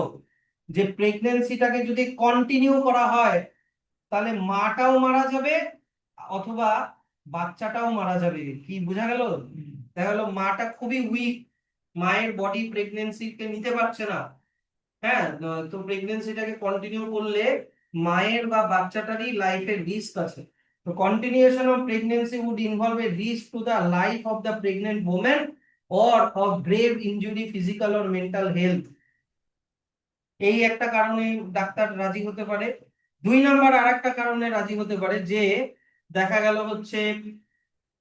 Speaker 1: যে প্রেগনেন্সিটাকে যদি কন্টিনিউ করা হয়, তাহলে মাটাও মারা যাবে অথবা বাচ্চাটাও মারা যাবে। কি বোঝা গেল? দেখা গেল মাটা খুবই উইক, মায়ের বডি প্রেগনেন্সিকে নিতে পারছে না। হ্যাঁ, তো প্রেগনেন্সিটাকে কন্টিনিউ করলে মায়ের বা বাচ্চাটারই লাইফের রিস্ক আছে। তো continuation of pregnancy would involve a risk to the life of the pregnant woman or of grave injury physical or mental health. এই একটা কারণে ডাক্তার রাজি হতে পারে। 2 নাম্বার আর একটা কারণে রাজি হতে পারে যে দেখা গেল হচ্ছে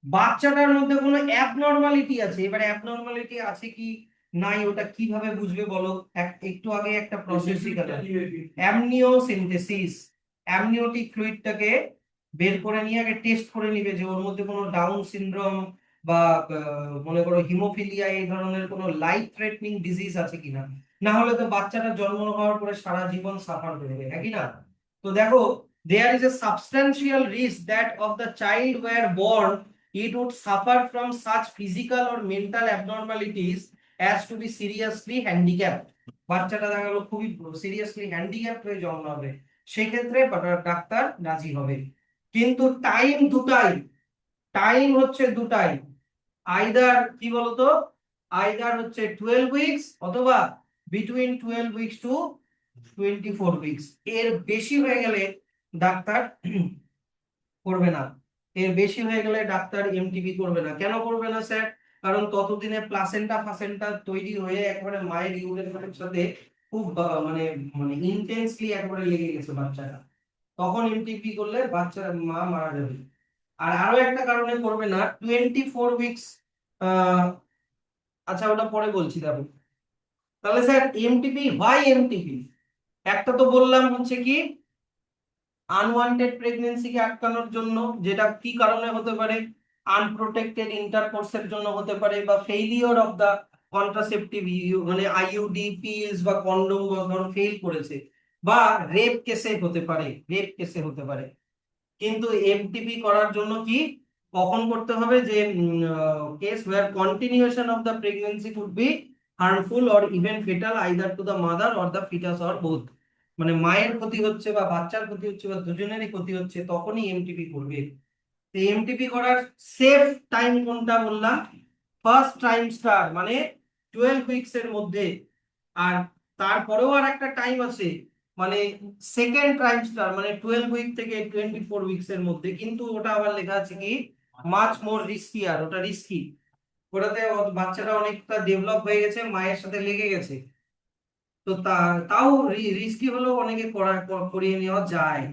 Speaker 1: বাচ্চাটার মধ্যে কোনো অ্যাবনর্মালিটি আছে। এবারে অ্যাবনর্মালিটি আছে কি নাই ওটা কিভাবে বুঝবে বলো? একটু আগে একটা প্রসেস শিখালাম, অ্যামনিওসেন্টেসিস। অ্যামনিওটিক ফ্লুইডটাকে বের করে নিয়ে আগে টেস্ট করে নিবে যে ওর মধ্যে কোনো ডাউন সিনড্রোম বা মনে করো হিমোফিলিয়া এই ধরনের কোনো লাইফ থ্রেটনিং ডিজিজ আছে কিনা। না হলে তো বাচ্চাটা জন্ম হওয়ার পরে সারা জীবন সাফার করবে, একই না? তো দেখো, there is a substantial risk that of the child were born it would suffer from such physical or mental abnormalities as to be seriously handicap, বাচ্চাটা দেখা গেল খুবই সিরিয়াসলি হ্যান্ডিক্যাপ হয়ে জন্ম হবে, সেক্ষেত্রে ডাক্তার রাজি হবে। কিন্তু টাইম দুটাই, টাইম হচ্ছে দুটাই, আইদার কি বলতো, আইদার হচ্ছে 12 উইকস অথবা বিটুইন 12 উইকস টু 24 উইকস। এর বেশি হয়ে গেলে ডাক্তার করবে না, এর বেশি হয়ে গেলে ডাক্তার এমটিপি করবে না। কেন করবে না স্যার? কারণ ততদিনে প্লাসেন্টা ফাসেন্টা তৈরি হয়ে একবারে মায়ের ইউরেথ্রার সাথে খুব মানে মানে ইন্টেন্সলি একবারে লেগে গেছে বাচ্চাটা, তখন এমটিপি করলে বাচ্চার মা মারা যাবে। আর আরো একটা কারণে করবে না, 24 উইকস। আচ্ছা ওটা পরে বলছি, দেখো। তাহলে স্যার এমটিপি, হোয়াই এমটিপি? একটা তো বললাম হচ্ছে কি আনওয়ান্টেড প্রেগন্যান্সিকে আটকানোর জন্য, যেটা কি কারণে হতে পারে, আনপ্রোটেক্টেড ইন্টারকোর্সের জন্য হতে পারে, বা ফেইলিওর অফ দা কন্ট্রাসেপটিভ মানে আইইউডি পিলস বা কন্ডোম ধরো ফেল করেছে, বা রেপ কেসে হতে পারে, রেপ কেসে হতে পারে। কিন্তু এমটিপি করার জন্য কি কখন করতে হবে, যে case where continuation of the pregnancy could be harmful or even fatal either to the mother or the foetus or both, মানে মায়ের ক্ষতি হচ্ছে বা বাচ্চার ক্ষতি হচ্ছে বা দুজনেরই ক্ষতি হচ্ছে, তখনই এমটিপি করবে। তো এমটিপি করার সেফ টাইম কোনটা বললাম, ফার্স্ট ট্রাইমস্টার মানে 12 উইকস এর মধ্যে। আর তারপরেও আর একটা টাইম আছে, মানে সেকেন্ড ট্রাইমস্টার মানে 12 উইক থেকে 24 উইকস এর মধ্যে, কিন্তু ওটা আবার লেখা আছে কি মাচ মোর রিস্কিয়ার, ওটা রিস্কি। ওটাতে বাচ্চাটা অনেকটা ডেভেলপ হয়ে গেছে, মায়ের সাথে লেগে গেছে, তো তাও রিস্কি হলেও অনেকে করিয়ে নেওয়া যায়,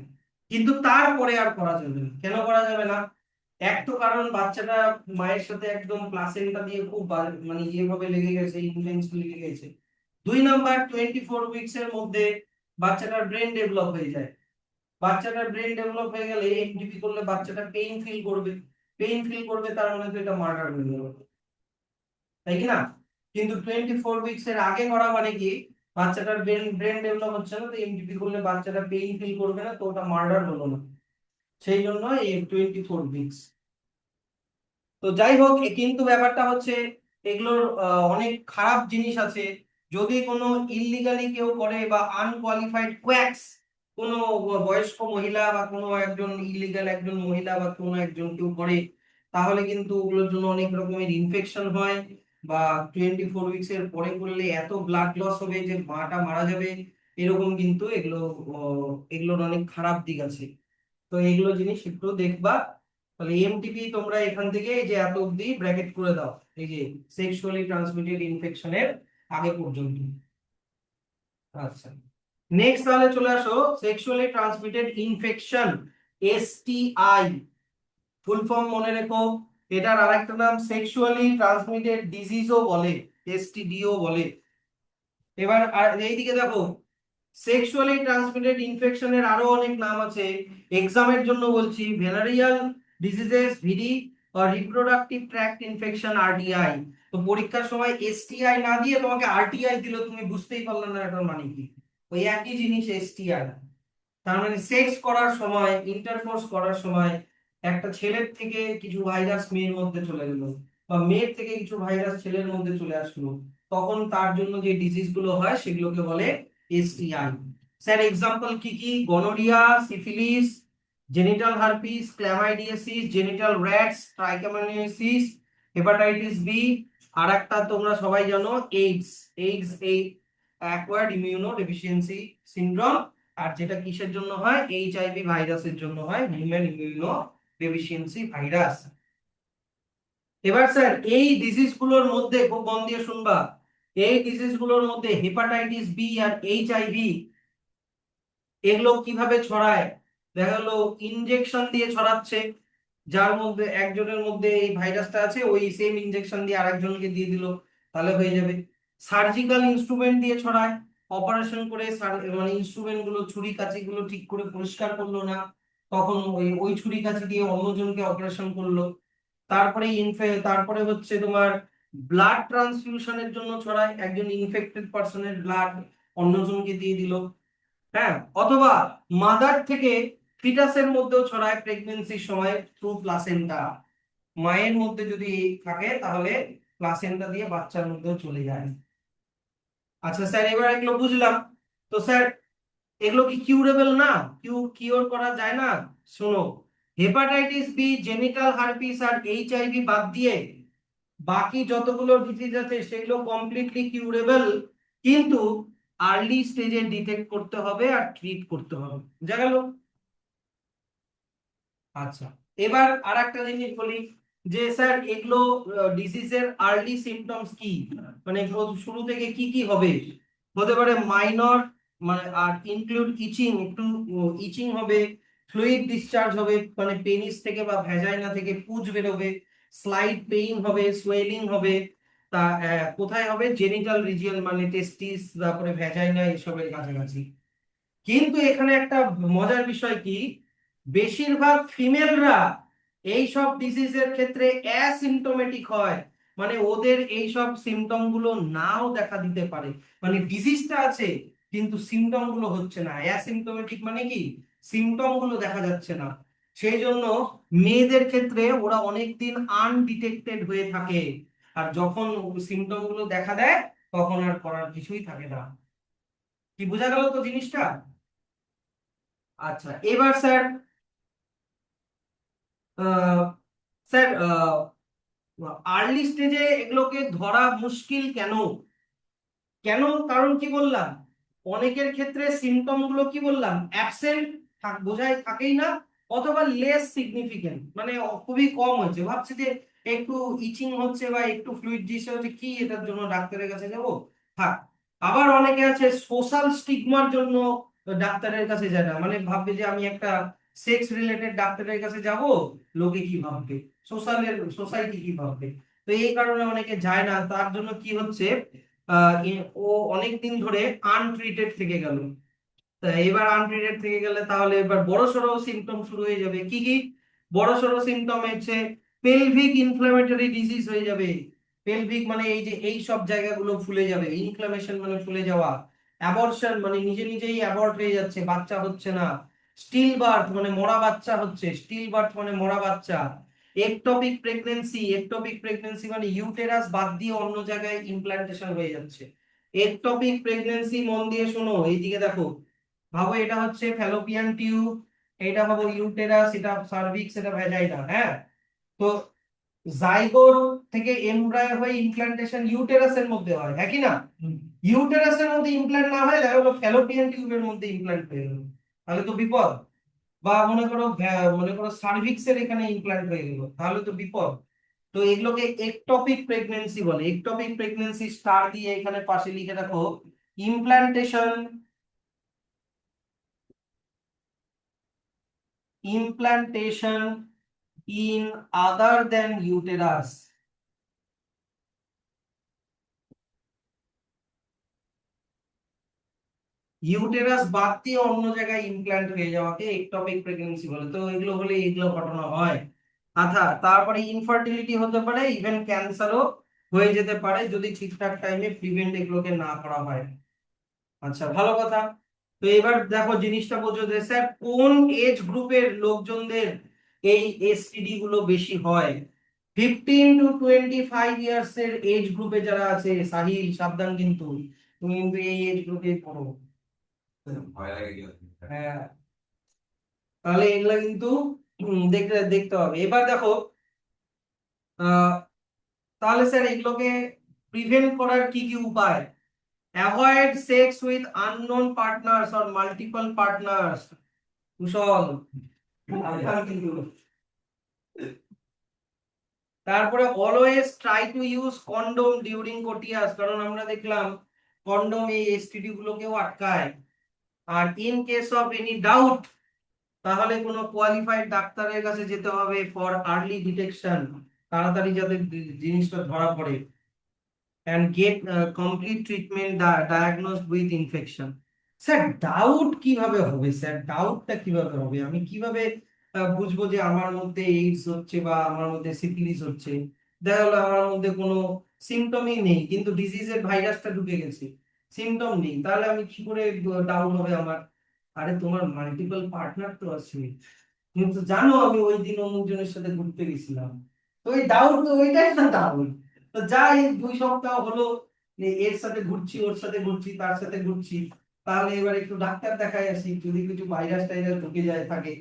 Speaker 1: কিন্তু তারপরে আর করা যাবে না। কেন করা যাবে না? এক তো কারণ বাচ্চাটা মায়ের সাথে একদম প্লাসেন্টা দিয়ে খুব মানে ইয়েভাবে লেগে গেছে, ইন্টেন্সলি লেগে গেছে। 2 নাম্বার, 24 উইকস এর মধ্যে বাচ্চাটার ব্রেন ডেভেলপ হয়ে যায়, বাচ্চাটার ব্রেন ডেভেলপ হয়ে গেলে এমটিপি করলে বাচ্চাটা পেইন ফিল করবে, পেইন ফিল করবে, তার মানে তো এটা মার্ডার হয়ে যাবে, তাই কি না? কিন্তু 24 উইকস এর আগে করা মানে কি বাচ্চাটার ব্রেন ব্রেন ডেভেলপ হচ্ছে না, তো এমটিপি করলে বাচ্চাটা পেইন ফিল করবে না, তো ওটা মার্ডার হলো না, সেই জন্য এই 24 উইকস। তো যাই হোক, কিন্তু ব্যাপারটা হচ্ছে এগুলোর অনেক খারাপ জিনিস আছে। যদি কোনো ইললিগালি কেউ করে বা আনকোয়ালিফাইড কোয়াক্স কোনো বয়স্ক মহিলা বা কোনো একজন ইলিগাল একজন মহিলা বা কোনো একজন কেউ করে, তাহলে কিন্তু ওগুলোর জন্য অনেক রকমের ইনফেকশন হয়, বা 24 উইকস এর পরে করলে এত ব্লাড লস হবে যে মাটা মারা যাবে, এরকম কিন্তু এগুলো এগুলোর অনেক খারাপ দিক আছে। তো এগুলো জিনিস একটু দেখবা। তাহলে এমটিপি তোমরা এখান থেকে এই যে এত অব্দি ব্র্যাকেট করে দাও, এই যে সেক্সুয়ালি ট্রান্সমিটেড ইনফেকশনের আগে পর্যন্ত। আচ্ছা, নেক্সট তাহলে চলে আসো, sexually transmitted infection, STI full form মনে রেখো। এটার আরেকটা নাম সেক্সুয়ালি ট্রান্সমিটেড ডিজিজও বলে, এসটিডিও বলে। এবার আর এইদিকে দেখো, সেক্সুয়ালি ট্রান্সমিটেড ইনফেকশনের আরো অনেক নাম আছে, এক্সামের জন্য বলছি, ভেনারিয়াল ডিজিজেস ভিডি আর রিপ্রোডাক্টিভ ট্র্যাক্ট ইনফেকশন আরটিআই। তো পরীক্ষার সময় এসটিআই না দিয়ে তোমাকে আরটিআই দিল, তুমি বুঝতেই পারলে না এটার মানে কি, ওই একই জিনিস এসটিআই। তার মানে সেক্স করার সময়, ইন্টারকোর্স করার সময় একটা ছেলের থেকে কিছু ভাইরাস মেয়ের মধ্যে চলে গেল, বা মেয়ের থেকে কিছু ভাইরাস ছেলের মধ্যে চলে আসলো, তখন তার জন্য যে ডিজিজ গুলো হয় সেগুলোকে বলে এসটিআই। স্যার এক্সাম্পল কি কি? Gonorrhoea, syphilis, genital herpes, chlamydiasis, genital warts, trichomoniasis, hepatitis B, আর একটা তোমরা সবাই জানো এইডস। এইডস এই অ্যাকোয়ার্ড ইমিউনো ডেফিসিয়েন্সি সিনড্রোম। আর যেটা কিসের জন্য হয়? এইচআইভি ভাইরাসের জন্য হয়, হিউম্যান ইমিউনো ডেফিসিয়েন্সি ভাইরাস। এবার স্যার এই ডিজিজ গুলোর মধ্যে খুব মন দিয়ে শুনবা, এই ডিজিজ গুলোর মধ্যে হেপাটাইটিস বি আর এইচআইভি এগুলো কিভাবে ছড়ায়? দেখা গেলো ইনজেকশন দিয়ে ছড়াচ্ছে, যার মধ্যে একজনের মধ্যে এই ভাইরাসটা আছে, ওই সেম ইনজেকশন দিয়ে আরেকজনকে দিয়ে দিল, তাহলে হয়ে যাবে। সার্জিক্যাল ইনস্ট্রুমেন্ট দিয়ে ছড়ায়, অপারেশন করে মানে ইনস্ট্রুমেন্ট গুলো ছুরি কাঁচি গুলো ঠিক করে পরিষ্কার করলো না, তখন ওই ওই ছুরি কাঁচি দিয়ে অন্যজনকে অপারেশন করলো। তারপরে তারপরে হচ্ছে তোমার ব্লাড ট্রান্সফিউশনের জন্য ছড়ায়, একজন ইনফেক্টেড পার্সনের ব্লাড অন্যজনকে দিয়ে দিল। হ্যাঁ, অথবা মাদার থেকে ফিটাসের মধ্যেও ছড়ায় প্রেগন্যান্সির সময় থ্রু প্লাসেন্টা। মায়ের মধ্যে যদি থাকে তাহলে প্লাসেন্টা দিয়ে বাচ্চার মধ্যেও চলে যায়। আচ্ছা স্যার, এবার এগুলো বুঝলাম। তো স্যার, এগুলো কি কিউরেবল না? কিওর করা যায় না? শোনো, হেপাটাইটিস বি, জেনিটাল হার্পিস আর এইচআইভি বাদ দিয়ে বাকি যতগুলো ডিজিজ আছে সেগুলো কমপ্লিটলি কিউরেবল, কিন্তু আর্লি স্টেজে ডিটেক্ট করতে হবে আর ট্রিট করতে হবে। বুঝা গেল? আচ্ছা, এবার আর একটা জিনিস বলি, যে স্যার এগুলো ডিজিজের আর্লি সিমটমস কি, মানে শুরু থেকে কি কি হবে? হতে পারে মাইনর, মানে আর ইনক্লুড ইচিং, একটু ইচিং হবে, ফ্লুইড ডিসচার্জ হবে, মানে পেনিস থেকে বা ভ্যাজাইনা থেকে পুজ বেরোবে, স্লাইট পেইন হবে, সোয়েলিং হবে। তা কোথায় হবে? জেনিটাল রিজিয়ন, মানে টেস্টিস, তারপরে ভ্যাজাইনা, এসবের কাছাকাছি। কিন্তু এখানে একটা মজার বিষয় কি, বেশিরভাগ ফিমেলরা এই সব ডিজিজের ক্ষেত্রে অ্যাসিম্পটোমেটিক হয়, মানে ওদের এই সব সিমটম গুলো নাও দেখা দিতে পারে, মানে ডিজিজটা আছে কিন্তু সিমটম গুলো হচ্ছে না। অ্যাসিম্পটোমেটিক মানে কি, সিমটম গুলো দেখা যাচ্ছে না। সেই জন্য মেয়েদের ক্ষেত্রে ওরা অনেকদিন আনডিটেক্টেড হয়ে থাকে, আর যখন সিমটম গুলো দেখা দেয় তখন আর করার কিছুই থাকে না। কি বোঝা গেল তো জিনিসটা? আচ্ছা, এবার স্যার, আহ, স্যার আর্লি স্টেজে এগুলোকে ধরা মুশকিল কেন? কেন, কারণ কি বললাম, অনেকের ক্ষেত্রে সিমটম গুলো কি বললাম, অ্যাবসেন্ট, বোঝায় থাকেই না, অথবা লেস সিগনিফিকেন্ট, মানে খুবই কম হয়েছে, ভাবছে যে একটু ইচিং হচ্ছে বা একটু ফ্লুইড ডিসচার্জ হচ্ছে, কি এটার জন্য ডাক্তারের কাছে যাব, থাক। আবার অনেকে আছে সোশ্যাল স্টিগমার জন্য ডাক্তারের কাছে যায় না, মানে ভাববে যে আমি একটা সেক্স রিলেটেড ডাক্তারের কাছে যাব, লোকে কি ভাববে, সোসাইটি কি ভাববে। তো এই কারণে অনেকে যায় না, তার জন্য কি হচ্ছে, ও অনেক দিন ধরে আনট্রিটেড থেকে গেল। তা এবার আনট্রিটেড থেকে গেলে তাহলে এবার বড়সড় সিমটম শুরু হয়ে যাবে। কি কি বড়সড় সিমটম হচ্ছে? পেলভিক ইনফ্ল্যামেটরি ডিজিজ হয়ে যাবে। পেলভিক মানে এই যে এই সব জায়গাগুলো ফুলে যাবে, ইনফ্ল্যামেশন মানে ফুলে যাওয়া, অ্যাবর্শন মানে নিজে নিজেই অ্যাবর্ট হয়ে যাচ্ছে, বাচ্চা হচ্ছে না, স্টিল বার্থ মানে মরা বাচ্চা হচ্ছে, স্টিল বার্থ মানে মরা বাচ্চা, একটপিক প্রেগন্যান্সি, একটপিক প্রেগন্যান্সি মানে ইউটেরাস বাদ দিয়ে অন্য জায়গায় ইমপ্ল্যান্টেশন হয়ে যাচ্ছে। একটপিক প্রেগন্যান্সি, মন দিয়ে শোনো, এইদিকে দেখো, ভাবো এটা হচ্ছে ফ্যালোপিয়ান টিউব, এটা ভাবো ইউটেরাস, এটা সার্ভিক্স, এটা ভ্যাজাইনা, হ্যাঁ? তো জাইগোট থেকে এমব্রায়ো হয়ে ইমপ্ল্যান্টেশন ইউটেরাসের মধ্যে হয়, হ্যাঁ কি না? ইউটেরাসের মধ্যে ইমপ্ল্যান্ট না হয়, দেখা গেলো ফ্যালোপিয়ান টিউবের মধ্যে ইমপ্ল্যান্ট হয়ে গেল, তাহলে তো বিপদ। বা মনে করো মনে করো সার্ভিক্সের এখানে ইমপ্ল্যান্ট হয়ে গেল, তাহলে তো বিপদ। তো এগুলোকে একটপিক প্রেগন্যান্সি বলে। একটপিক প্রেগন্যান্সি স্টার দিয়ে এখানে পাশে লিখে রাখো, implantation, implantation in other than uterus, uterus বাদ দিয়ে অন্য জায়গায় ইমপ্ল্যান্ট হয়ে যাওয়াকে একটপিক প্রেগন্যান্সি বলে। তো এগুলো হলে এগুলো ঘটনা হয়। আচ্ছা, তারপরে ইনফার্টিলিটি হতে পারে, ইভেন ক্যান্সারও হয়ে যেতে পারে যদি ঠিকঠাক টাইমে প্রিভেন্ট এগুলোকে না করা হয়। আচ্ছা, ভালো কথা। তো এবার দেখো জিনিসটা বোঝো যে স্যার কোন এজ গ্রুপের লোকজনদের এই এসটিডি গুলো বেশি হয়। 15 to 25 ইয়ার্স এর এজ গ্রুপে যারা আছে, সাহিল সাবধান কিন্তু, তুমি কিন্তু এই এজ গ্রুপে পড়ো। হ্যাঁ, তাহলে এগুলা কিন্তু দেখতে দেখতে হবে। এবার দেখো, আহ তাহলে স্যার এগুলোকে প্রিভেন্ট করার কি কি উপায়? Avoid sex with unknown partners or multiple partners, Kushal, সাবধান কিন্তু। তারপরে always try to use condom during coitus, কারণ আমরা দেখলাম কন্ডোম এই এসটিডি গুলোকেও আটকায়। আর in case of any doubt, তাহলে কোনো কোয়ালিফাইড ডাক্তারের কাছে যেতে হবে ফর আর্লি ডিটেকশন, তাড়াতাড়ি যাতে জিনিসটা ধরা পড়ে। And get complete treatment diagnosed with infection. Sir doubt কিভাবে হবে? স্যার ডাউটটা কিভাবে হবে? আমি কিভাবে বুঝবো যে আমার মধ্যে এইডস হচ্ছে বা আমার মধ্যে সিফিলিস হচ্ছে? দেখা গেলো আমার মধ্যে কোনো সিমটমই নেই কিন্তু ডিজিজের ভাইরাসটা ঢুকে গেছে, সিমটম নেই, তাহলে আমি কি করে ডাউট হবে আমার? আরে তোমার মাল্টিপল পার্টনার তো আছে, তুমি তো জানো আমি ওই দিন অমুক জনের সাথে ঘুরতে গেছিলাম, তো ওই ডাউট, তো ওইটাই না ডাউট। তো যাই 2 সপ্তাহ হলো এর সাথে ঘুরছি, ওর সাথে ঘুরছি, তার সাথে ঘুরছি, তাহলে এবার একটু ডাক্তার দেখাই আসি, যদি কিছু ভাইরাস টাইরাস ঢুকে যায় থাকে।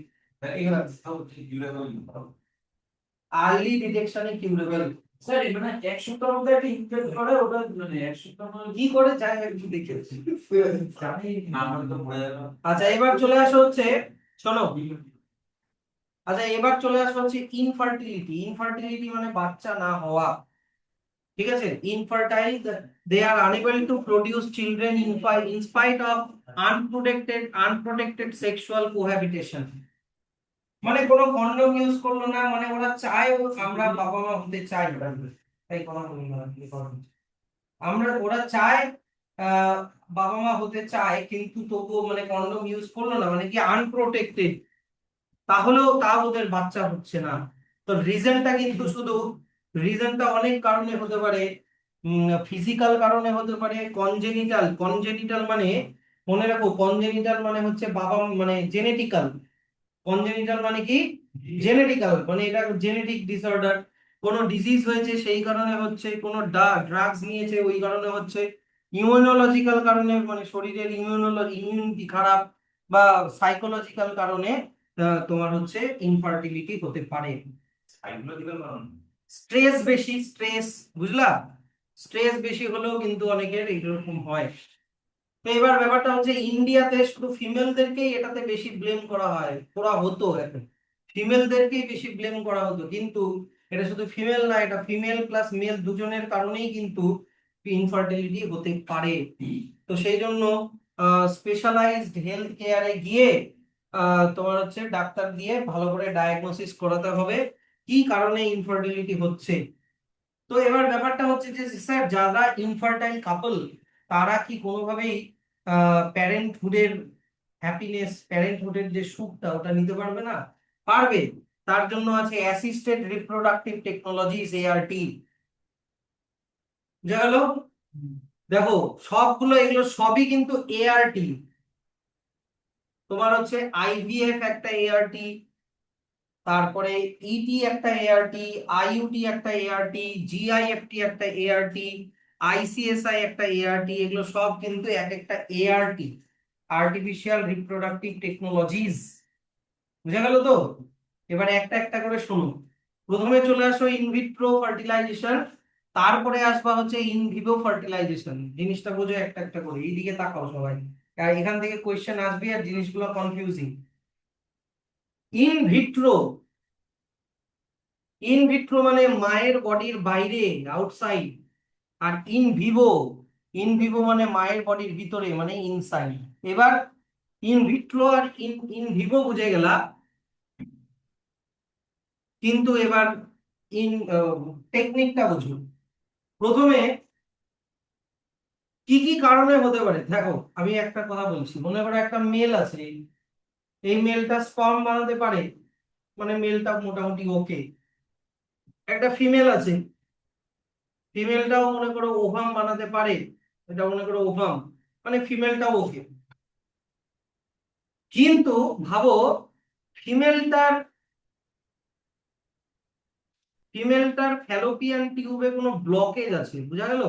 Speaker 1: Early ডিটেকশনে curable.
Speaker 2: স্যার মানে 1 সপ্তাহের মধ্যে একটা ইনফেক্ট করে ওটা মানে 1 সপ্তাহ
Speaker 1: কি করে যায় একটু দেখেছি।
Speaker 2: জানি নাম্বার তো পড়ে যাবে।
Speaker 1: আচ্ছা এবার চলে আসো হচ্ছে, শোনো, আচ্ছা এবার চলে আসো হচ্ছে ইনফার্টিলিটি। ইনফার্টিলিটি মানে বাচ্চা না হওয়া, ঠিক আছে। Infertile, they are unable to produce children in spite of unprotected sexual cohabitation. মানে কোনো কন্ডম ইউজ করলো না, মানে ওরা চায় আমরা বাবা মা হতে চাই, তাই কথা বলি না, আমরা ওরা চায় বাবা মা হতে চায়, কিন্তু তবুও মানে কন্ডম ইউজ করলো না, মানে কি আনপ্রোটেক্টেড, তাহলেও তাও ওদের বাচ্চা হচ্ছে না। তো রিজনটা কিন্তু শুধু, রিজনটা অনেক কারণে হতে পারে। ফিজিক্যাল কারণে হতে পারে, কনজেনিটাল, কনজেনিটাল মানে মনে রাখো, কনজেনিটাল মানে হচ্ছে বাবা মানে জেনেটিক্যাল। কনজেনিটাল মানে কি? জেনেটিক্যাল, মানে এটা জেনেটিক ডিসঅর্ডার, কোনো ডিজিজ হয়েছে সেই কারণে হচ্ছে, কোনো ড্রাগস নিয়েছে ওই কারণে হচ্ছে, ইমিউনোলজিক্যাল কারণে মানে শরীরের ইমিউনিটি খারাপ, বা সাইকোলজিক্যাল কারণে তোমার হচ্ছে ইনফার্টিলিটি হতে পারে।
Speaker 2: সাইকোলজিক্যাল কারণ
Speaker 1: স্ট্রেস বেশি, স্ট্রেস, বুঝলা, স্ট্রেস বেশি হলেও কিন্তু অনেকের এরকম হয়। তো এবার ব্যাপারটা হচ্ছে ইন্ডিয়াতে শুধু ফিমেলদেরকেই এটাতে বেশি ব্লেম করা হয়, করা হতো, এখন ফিমেলদেরকেই বেশি ব্লেম করা হতো, কিন্তু এটা শুধু ফিমেল না, এটা ফিমেল প্লাস মেল দুজনের কারণেই কিন্তু ইনফার্টিলিটি হতে পারে। তো সেই জন্য স্পেশালাইজড হেলথ কেয়ারে গিয়ে তোমার হচ্ছে ডাক্তার দিয়ে ভালো করে ডায়াগনোসিস করাতে হবে কি কারণে ইনফার্টিলিটি হচ্ছে। তো এবার ব্যাপারটা হচ্ছে যে স্যার যারা ইনফার্টাইল কাপল, তারা কি কোনোভাবেই প্যারেন্টহুডের হ্যাপিনেস, প্যারেন্টহুডের যে সুখটা ওটা নিতে পারবে না? পারবে। তার জন্য আছে অ্যাসিস্টেড রিপ্রোডাক্টিভ টেকনোলজিস, এআরটি। বুঝা গেল? দেখো সবগুলো, এগুলো সবই কিন্তু এআরটি। তোমার হচ্ছে আইভিএফ একটা এআরটি, তারপরে ইটি একটা এআরটি, আইইউটি একটা এআরটি, জিআইএফটি একটা এআরটি, আইসিএসআই একটা এআরটি, এগুলো সব কিন্তু এক একটা এআরটি, আর্টিফিশিয়াল রিপ্রোডাক্টিভ টেকনোলজিস। বুঝা গেল তো? এবার একটা একটা করে শুনুন। প্রথমে চলে আসো ইনভিট্রো ফার্টিলাইজেশন, তারপরে আসবা হচ্ছে ইনভিভো ফার্টিলাইজেশন। জিনিসটা বোঝো একটা একটা করে, এইদিকে তাকাও সবাই, আর এখান থেকে কোয়েশ্চেন আসবে আর জিনিসগুলো কনফিউজিং। ইনভিট্রো, ইন ভিট্রো মানে মায়ের বডির বাইরে, আউটসাইড। আর ইন ভিভো, ইন ভিভো মানে মায়ের বডির ভিতরে, মানে ইনসাইড। এবার ইন ভিট্রো আর ইন ইন ভিভো বুঝে গেলা, কিন্তু এবার ইন টেকনিকটা বুঝুন। প্রথমে কি কি কারণে হতে পারে দেখো, আমি একটা কথা বলছি, মনে করো একটা মেল আছে, এই মেলটা স্পার্ম বানাতে পারে, মানে মেলটা মোটামুটি ওকে। একটা ফিমেল আছে, ফিমেলটাও মনে করো ওভাম বানাতে পারে, এটা মনে করো ওভাম, মানে ফিমেলটাও ওকে। কিন্তু ভাবো ফিমেলটার ফিমেলটার ফ্যালোপিয়ান টিউবে কোনো ব্লকেজ আছে, বুঝা গেল?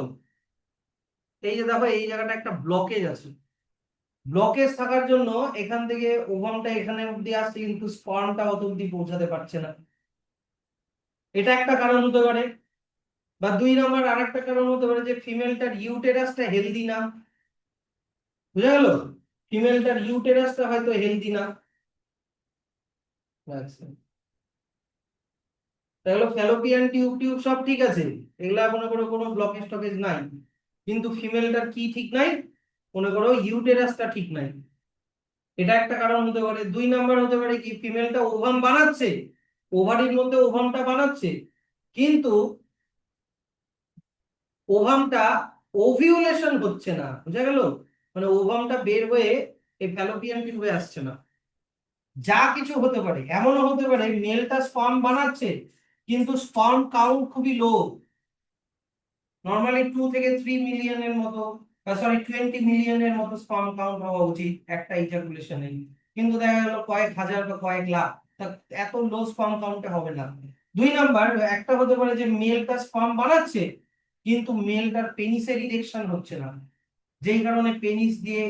Speaker 1: এই যে দেখো এই জায়গাটা একটা ব্লকেজ আছে, ব্লকেজ থাকার জন্য এখান থেকে ওভামটা এখানে অব্দি আসছে, কিন্তু স্পার্মটা অত অব্দি পৌঁছাতে পারছে না। এটা একটা কারণ হতে পারে। বা 2 নম্বর আরেকটা কারণ হতে পারে যে ফিমেলটার ইউটেরাসটা হেলদি না। বুঝা গেল? ফিমেলটার ইউটেরাসটা হয়তো হেলদি না। আচ্ছা, তাহলে ফ্যালোপিয়ান টিউব টিউব সব ঠিক আছে, এগুলা মনে করো কোনো ব্লকেজ টকেজ নাই, কিন্তু ফিমেলটার কি ঠিক নাই? মনে করো ইউটেরাসটা ঠিক নাই। এটা একটা কারণ হতে পারে। 2 নম্বর হতে পারে কি ফিমেলটা ওভাম বানাচ্ছে, ওভারির মধ্যে ওভামটা বানাচ্ছে, কিন্তু ওভামটা ওভিউলেশন হচ্ছে না। বুঝা গেল? মানে ওভামটা বের হয়ে এই ফ্যালোপিয়ান টিউবে আসছে না। যা কিছু হতে পারে, এমনও হতে পারে মেলটা স্পার্ম বানাচ্ছে, কিন্তু স্পার্ম কাউন্ট খুবই লো, নর্মালি 2 থেকে 3 মিলিয়নের মতো, সরি 20 মিলিয়নের মতো স্পার্ম কাউন্ট হওয়া উচিত একটা ইজাকুলেশনে, কিন্তু দেখা গেল কয়েক হাজার বা কয়েক লাখ। তা এত লো স্পার্ম কাউন্টে হবে না। 2 নাম্বার একটা হতে পারে যে মেলটা স্পার্ম বানাচ্ছে, কিন্তু মেলটার পেনিসের ইরেকশন হচ্ছে না, যেই কারণে পেনিস দিয়ে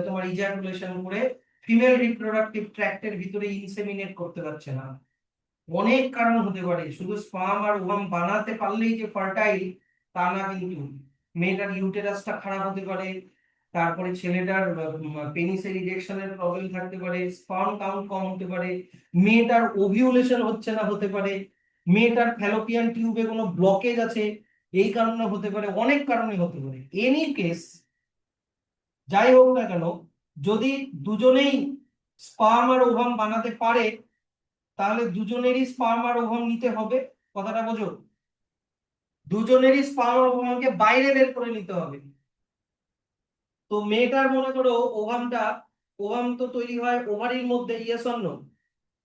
Speaker 1: তোমার ইজাকুলেশন করে ফিমেল রিপ্রোডাক্টিভ ট্র্যাক্টের ভিতরে ইনসেমিনেট করতে পারছে না। অনেক কারণ হতে পারে, শুধু স্পার্ম আর ওভাম বানাতে পারলেই যে ফার্টাইল তা না, কিন্তু মেয়েটার ইউটেরাসটা খারাপ হতে পারে, তারপরে ছেলেটার পেনিসের ইরেকশনের প্রবলেম থাকতে পারে, স্পার্ম কাউন্ট কম হতে পারে, মেয়েটার ওভিউলেশন হচ্ছে না হতে পারে, মেয়েটার ফ্যালোপিয়ান টিউবে কোনো ব্লকেজ আছে এই কারণে হতে পারে, অনেক কারণে হতে পারে। এনি কেস যাই হোক না কেন, যদি দুজনেই স্পার্ম আর ওভাম বানাতে পারে তাহলে দুজনেরই স্পার্ম আর ওভাম নিতে হবে। কথাটা বোঝো? দুজনেরই স্পার্ম আর ওভামকে বাইরে বের করে নিতে হবে। তো মেয়েটার মনে করো ওভাম তো তৈরি হয় ওভারির মধ্যে, ইয়েস অর নো?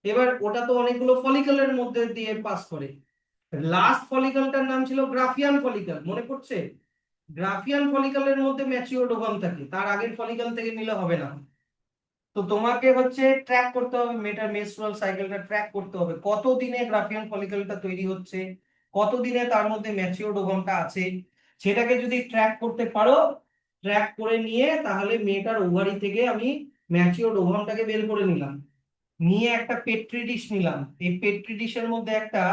Speaker 1: এবার ওটা তো অনেকগুলো ফলিকলের মধ্যে দিয়ে পাস করে। লাস্ট ফলিকলটার নাম ছিল গ্রাফিয়ান ফলিকল, মনে পড়ছে? গ্রাফিয়ান ফলিকলের মধ্যে ম্যাচিওর্ড ওভাম থাকে, তার আগের ফলিকল থেকে নিলে হবে না। তো তোমাকে হচ্ছে ট্র্যাক করতে হবে, মেয়েটার মেনস্ট্রুয়াল সাইকেলটা ট্র্যাক করতে হবে, কতদিনে গ্রাফিয়ান ফলিকলটা তৈরি হচ্ছে, কতদিনে তার মধ্যে ম্যাচিওর্ড ওভামটা আছে, সেটাকে যদি ট্র্যাক করতে পারো, ট্র্যাক করে নিয়ে তাহলে মেয়েটার ওভারি থেকে আমি ম্যাচিওর্ড ওভামটাকে বের করে নিলাম, নিয়ে একটা পেট্রি ডিশ নিলাম, এই পেট্রি ডিশের মধ্যে একটা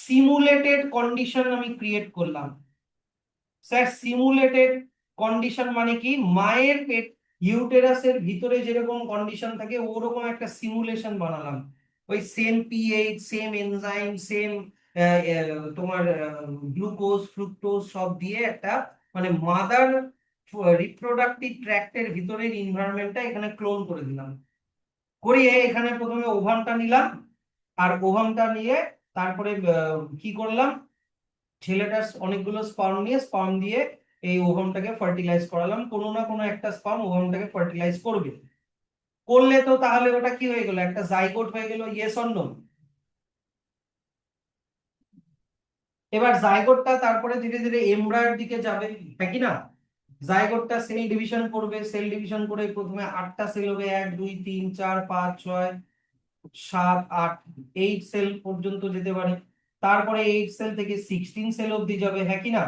Speaker 1: সিমুলেটেড কন্ডিশন আমি ক্রিয়েট করলাম। স্যার সিমুলেটেড কন্ডিশন মানে কি? মায়ের পেট ইউটেরাসের ভিতরে যেরকম কন্ডিশন থাকে ওরকম একটা সিমুলেশন বানালাম, ওই same pH, same enzyme, same তোমার গ্লুকোজ ফ্রুক্টোজ সব দিয়ে একটা, মানে মাদার রিপ্রোডাক্টিভ ট্র্যাক্টের ভিতরের ইনভায়রনমেন্টটা এখানে ক্লোন করে দিলাম। করিয়ে এখানে প্রথমে ওভামটা নিলাম, আর ওভামটা নিয়ে তারপরে কি করলাম, ছেলেটার অনেকগুলো স্পার্ম নিয়ে স্পার্ম দিয়ে এই ওভামটাকে ফার্টিলাইজ করালাম, কোনো না কোনো একটা স্পার্ম ওভামটাকে ফার্টিলাইজ করবে, করলে তো তাহলে ওটা কি হয়ে গেল, একটা জাইগোট হয়ে গেল, ইয়েস অর নো? এবার জাইগোটটা তারপরে ধীরে ধীরে এমব্রায়োর দিকে যাবে, হ্যাঁ কি না? জাইগোটটা সেল ডিভিশন করবে, সেল ডিভিশন করে প্রথমে 8টা সেল হবে, 1 2 3 4 5 6 7 8, 8 সেল পর্যন্ত যেতে পারে, তারপরে 8 সেল থেকে 16 সেল অবধি যাবে, হ্যাঁ কি না?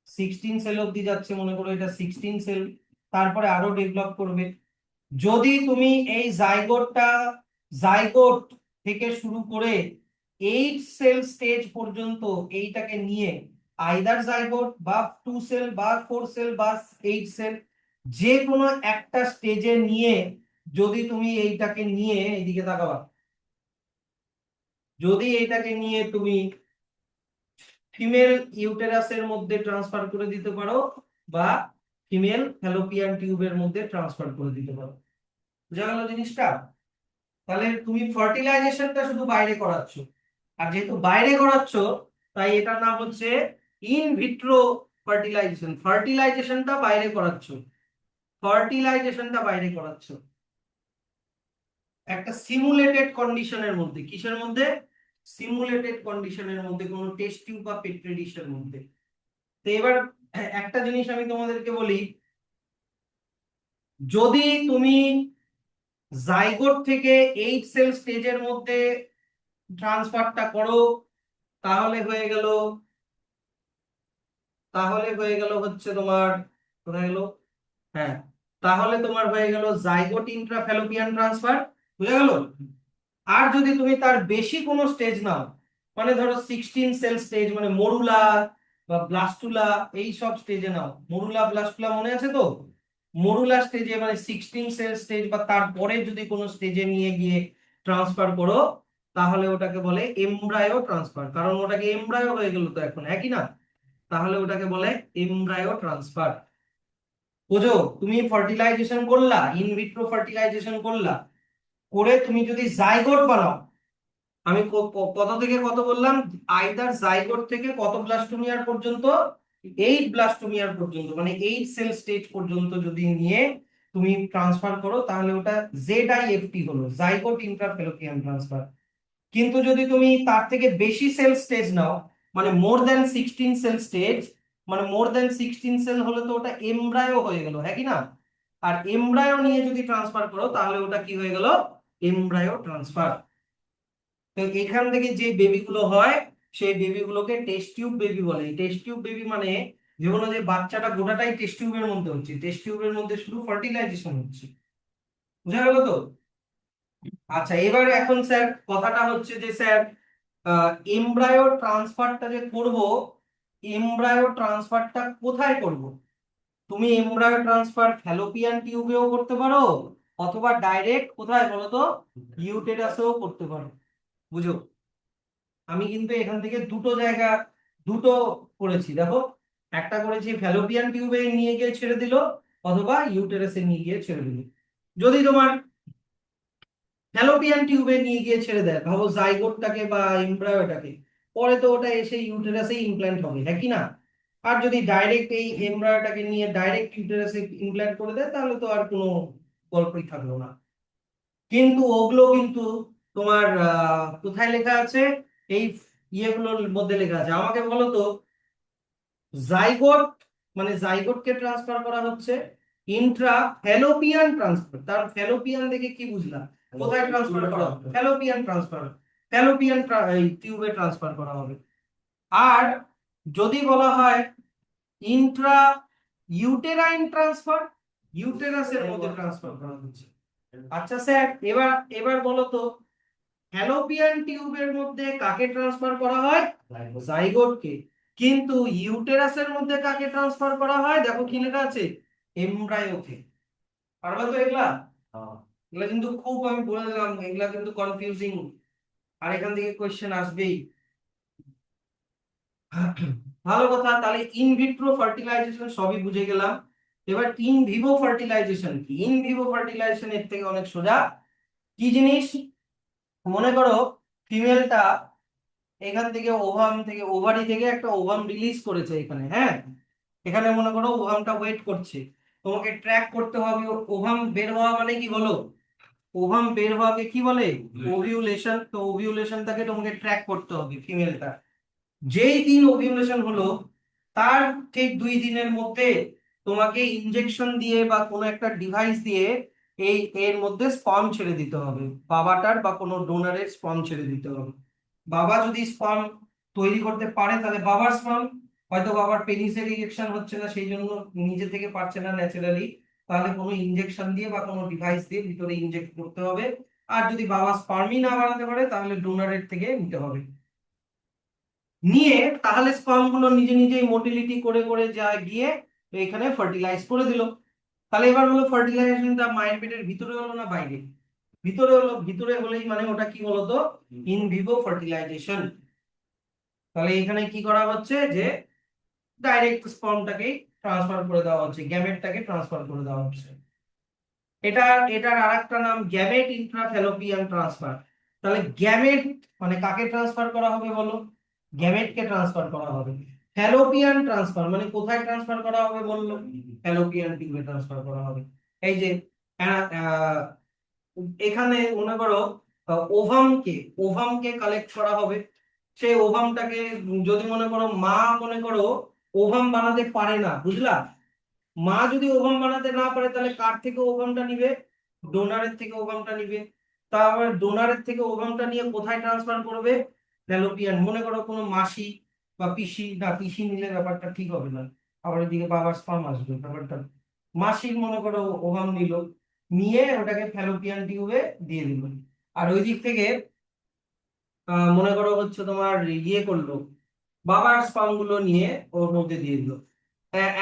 Speaker 1: 16 সেল অবধি যাচ্ছে, মনে করো এটা 16 সেল, তারপরে আরো ডেভেলপ করবে। যদি তুমি এই জাইগোট থেকে শুরু করে 8 সেল স্টেজ পর্যন্ত এইটাকে নিয়ে, আইদার জাইগোট বা 2 সেল বা 4 সেল বা 8 সেল, যে কোনো একটা স্টেজে নিয়ে যদি তুমি এইটাকে নিয়ে, এইদিকে তাকাবা, যদি এইটাকে নিয়ে তুমি ফিমেল ইউটেরাসের মধ্যে ট্রান্সফার করে দিতে পারো বা ফিমেল ফ্যালোপিয়ান টিউবের মধ্যে ট্রান্সফার করে দিতে পারো, বুঝা গেল জিনিসটা? তাহলে তুমি ফার্টিলাইজেশনটা শুধু বাইরে করাচ্ছ, আর যেহেতু বাইরে করাচ্ছ তাই এটার নাম হচ্ছে ইন ভিট্রো ফার্টিলাইজেশন। ফার্টিলাইজেশনটা বাইরে করাচ্ছ, ফার্টিলাইজেশনটা বাইরে করাচ্ছ একটা সিমুলেটেড কন্ডিশনের মধ্যে। কিসের মধ্যে? সিমুলেটেড কন্ডিশনের মধ্যে, কোনো টেস্ট টিউব বা পেট্রি ডিশের মধ্যে। তো এবার একটা জিনিস আমি তোমাদেরকে বলি, যদি তুমি জাইগোট থেকে 8 সেল স্টেজের মধ্যে ট্রান্সফারটা করো তাহলে হয়ে গেল, হচ্ছে তোমার, কোথায় গেল, হ্যাঁ, তাহলে তোমার হয়ে গেল জাইগোট ইন্ট্রা ফ্যালোপিয়ান ট্রান্সফার, বুঝা গেল? আর যদি তুমি তার বেশি কোনো স্টেজ নাও, মানে ধরো 16 সেল স্টেজ, মানে মরুলা বা ব্লাস্টুলা, এই সব স্টেজে নাও, মরুলা ব্লাস্টুলা মনে আছে তো? মরুলা স্টেজে মানে 16 সেল স্টেজ বা তারপরে যদি কোনো স্টেজে নিয়ে গিয়ে ট্রান্সফার করো তাহলে ওটাকে বলে এমব্রায়ো ট্রান্সফার, কারণ ওটাকে এমব্রায়ো হয়ে গেল তো এখন, একই না? তাহলে ওটাকে বলে এমব্রায়ো ট্রান্সফার। বুঝো? তুমি ফার্টিলাইজেশন করলা, ইনভিট্রো ফার্টিলাইজেশন করলা, করে তুমি যদি জাইগোট বানাও, আমি কত থেকে কত বললাম, আইদার জাইগোট থেকে কত ব্লাস্টোমিয়ার পর্যন্ত, 8 ব্লাস্টোমিয়ার পর্যন্ত, মানে 8 সেল স্টেজ পর্যন্ত যদি নিয়ে তুমি ট্রান্সফার করো তাহলে ওটা ZIFT হলো, জাইগোট ইন্ট্রাফ্যালোপিয়ান ট্রান্সফার। কিন্তু যদি তুমি তার থেকে বেশি সেল স্টেজ নাও, মানে মোর দ্যান 16 সেল স্টেজ, মানে মোর দ্যান 16 সেল হলে তো ওটা এমব্রায়ো হয়ে গেল, হ্যাঁ কি না? আর এমব্রায়ো নিয়ে যদি ট্রান্সফার করো তাহলে ওটা কি হয়ে গেল, এমব্রায়ো ট্রান্সফার। তো এখান থেকে যে বেবিগুলো হয় সেই বেবিগুলোকে টেস্ট টিউব বেবি বলে। টেস্ট টিউব বেবি মানে যেগুলো যে বাচ্চাটা গোটাটাই টেস্ট টিউবের মধ্যে হচ্ছে, টেস্ট টিউবের মধ্যে শুধু ফার্টিলাইজেশন হচ্ছে। বুঝা গেল তো? আচ্ছা, এবার এখন স্যার কথাটা হচ্ছে যে স্যার এমব্রায়ো ট্রান্সফারটা যে করব, এমব্রায়ো ট্রান্সফারটা কোথায় করব? তুমি এমব্রায়ো ট্রান্সফার ফ্যালোপিয়ান টিউবেও করতে পারো, অথবা ডাইরেক্ট কোথায় বলো তো, ইউটেরাসেও করতে পারো। বুঝো, আমি কিন্তু এখান থেকে দুটো জায়গা, দুটো করেছি দেখো। একটা করেছি ফ্যালোপিয়ান টিউবে নিয়ে গিয়ে ছেড়ে দিল, অথবা ইউটেরাসে নিয়ে গিয়ে ছেড়ে দিল। যদি তোমার ফ্যালোপিয়ান টিউবে নিয়ে গিয়ে ছেড়ে দেয়, ভাবো জাইগোটটাকে বা এমব্রায়োটাকে, পরে তো ওটা এসে ইউটেরাসে ইমপ্ল্যান্ট হবে, হ্যাঁ কি না? আর যদি ডাইরেক্ট এই এমব্রায়োটাকে নিয়ে ডাইরেক্ট ইউটেরাসে ইমপ্ল্যান্ট করে দেয়, তাহলে তো আর কোনো গল্পই থাকলো না। কিন্তু ওগুলো কিন্তু তোমার কোথায় লেখা আছে? এই ইয়েগুলোর মধ্যে লেখা আছে। আমাকে বলো তো, জাইগোট মানে জাইগোটকে ট্রান্সফার করা হচ্ছে ইন্ট্রা ফ্যালোপিয়ান ট্রান্সফার। তার ফ্যালোপিয়ান দেখে কি বুঝলাম? কোথায় ট্রান্সফার করা হবে? ফ্যালোপিয়ান ট্রান্সফার, ফ্যালোপিয়ান টিউবে ট্রান্সফার করা হবে। আর যদি বলা হয় ইন্ট্রা ইউটেরাইন ট্রান্সফার, ইউটেরাসের মধ্যে ট্রান্সফার করা হচ্ছে। আচ্ছা স্যার, এবার এবার বলো তো, ফ্যালোপিয়ান টিউবের মধ্যে কাকে ট্রান্সফার করা হয়? জাইগোটকে। কিন্তু ইউটেরাসের মধ্যে কাকে ট্রান্সফার করা হয়? দেখো কি লেখা আছে, এমব্রায়োকে। পারবে তো এগুলা? এগুলা কিন্তু খুব, আমি বলে দিলাম, এগুলা কিন্তু কনফিউজিং, আর এখান থেকে কোশ্চেন আসবেই। ভালো কথা, তাহলে ইন ভিট্রো ফার্টিলাইজেশন সবই বুঝে গেলাম। এবার ইন ভিভো ফার্টিলাইজেশন কি? ইন ভিভো ফার্টিলাইজেশন এর থেকে অনেক সোজা। কি জিনিস? মনে করো ফিমেলটা এখান থেকে ওভাম থেকে, ওভারি থেকে একটা ওভাম রিলিজ করেছে এখানে, হ্যাঁ। এখানে মনে করো ওভামটা ওয়েট করছে, তোমাকে ট্র্যাক করতে হবে। ওভাম বের হওয়া মানে কি বলো? ওভাম বের হওয়াকে কি বলে? ওভিউলেশন। তো ওভিউলেশনটাকে তোমাকে ট্র্যাক করতে হবে ফিমেলটা। যেই দিন ওভিউলেশন হলো, তার ঠিক 2 দিনের মধ্যে তোমাকে ইনজেকশন দিয়ে বা কোনো একটা ডিভাইস দিয়ে এই এর মধ্যে স্পার্ম ছেড়ে দিতে হবে। বাবাটার বা কোনো ডোনারের স্পার্ম ছেড়ে দিতে হবে। বাবা যদি স্পার্ম তৈরি করতে পারে, তাহলে বাবার স্পার্ম, হয়তো বাবার পেনিসের ইনজেকশন হচ্ছে না, সেই জন্য নিজে থেকে পারছে না ন্যাচারালি, তাহলে কোনো ইনজেকশন দিয়ে বা কোনো ডিভাইস দিয়ে ভিতরে ইনজেক্ট করতে হবে। আর যদি বাবা স্পার্মই না বানাতে পারে, তাহলে ডোনারের থেকে নিতে হবে। নিয়ে তাহলে স্পার্ম গুলো নিজে নিজেই মোটিলিটি করে করে যায় গিয়ে এখানে ফার্টিলাইজ করে দিল। তাহলে এবার হলো ফার্টিলাইজেশনটা মায়ের পেটের ভিতরে হলো না বাইরে? ভিতরে হলো। ভিতরে হলেই মানে ওটা কি বলতো, ইন ভিভো ফার্টিলাইজেশন। তাহলে এখানে কি করা হচ্ছে যে ডাইরেক্ট স্পার্মটাকে ট্রান্সফার করে দেওয়া হচ্ছে, গ্যামেটটাকে ট্রান্সফার করে দেওয়া হচ্ছে। এটা, এটার আরেকটা নাম গ্যামেট ইন্ট্রাফ্যালোপিয়ান ট্রান্সফার। তাহলে গ্যামেট মানে কাকে ট্রান্সফার করা হবে বলো? গ্যামেটকে ট্রান্সফার করা হবে। ফ্যালোপিয়ান ট্রান্সফার মানে কোথায় ট্রান্সফার করা হবে বললো? ফ্যালোপিয়ান টিউবে ট্রান্সফার করা হবে। এই যে আহ, আহ, এখানে মনে করো ওভামকে, ওভামকে কালেক্ট করা হবে। সেই ওভামটাকে যদি মনে করো মা, মনে করো ওভাম বানাতে পারে না, বুঝলা? মা যদি ওভাম বানাতে না পারে, তাহলে কার থেকে ওভামটা নিবে? ডোনারের থেকে ওভামটা নিবে। তারপরে ডোনারের থেকে ওভামটা নিয়ে কোথায় ট্রান্সফার করবে? ফ্যালোপিয়ান। মনে করো কোনো মাসি বা পিসি, না পিসি নিলে ব্যাপারটা ঠিক হবে না, আবার এদিকে বাবার স্পার্ম আসবে ব্যাপারটা। মাসির মনে করো ওভাম নিল, নিয়ে ওটাকে ফ্যালোপিয়ান টিউবে দিয়ে দিল। আর ওই দিক থেকে মনে করো হচ্ছে তোমার ইয়ে করলো, বাবার স্পার্ম গুলো নিয়ে ওর মধ্যে দিয়ে দিল।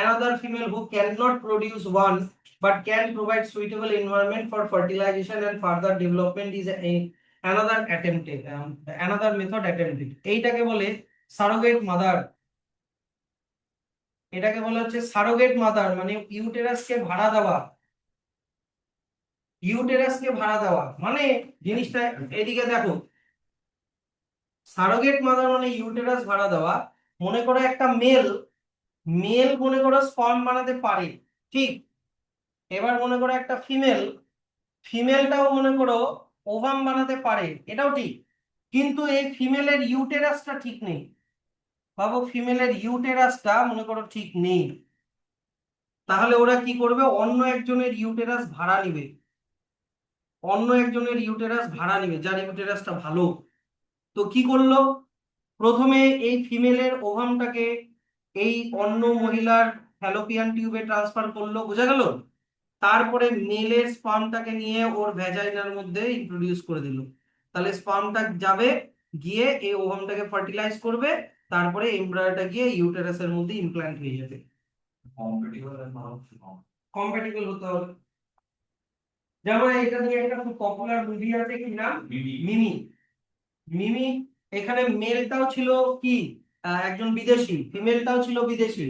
Speaker 1: Another female who cannot produce one but can provide suitable environment for fertilization and further development is another attempted, another method attempted. এইটাকে বলে সারোগেট মাদার। এটাকে বলা হচ্ছে সারোগেট মাদার, মানে ইউটেরাসকে ভাড়া দেওয়া। ইউটেরাসকে ভাড়া দেওয়া মানে জিনিসটা এদিকে দেখো, সারোগেট মাদার মানে ইউটেরাস ভাড়া দেওয়া। মনে করো একটা মেল, মেল মনে করো স্পার্ম বানাতে পারে, ঠিক। এবার মনে করো একটা ফিমেল, ফিমেলটাও মনে করো ওভাম বানাতে পারে, এটাও ঠিক। কিন্তু এই ফিমেলের ইউটেরাসটা ঠিক নেই। ভাবো ফিমেলের ইউটেরাসটা মনে করো ঠিক নেই, তাহলে ওরা কি করবে? অন্য একজনের ইউটেরাস ভাড়া নিবে। অন্য একজনের ইউটেরাস ভাড়া নিবে যার ইউটেরাসটা ভালো। তো কি করলো? প্রথমে এই ফিমেলের ওভামটাকে এই অন্য মহিলার ফ্যালোপিয়ান টিউবে ট্রান্সফার করলো, বোঝা গেল। তারপরে মেলের স্পার্মটাকে নিয়ে ওর ভ্যাজাইনার মধ্যে ইন্ট্রোডিউস করে দিল। তাহলে স্পার্মটা যাবে, গিয়ে এই ওভামটাকে ফার্টিলাইজ করবে, তারপরে এমব্রায়োটা গিয়ে ইউটেরাসের মধ্যে ইমপ্ল্যান্ট হয়ে যাবে। কম্প্যাটিবল হতে হবে। যেমন এটা নিয়ে একটা খুব পপুলার মুভি আছে, কি নাম, মিমি। মিমি, এখানে মেলটাও ছিল কি একজন বিদেশি, ফিমেলটাও ছিল বিদেশি।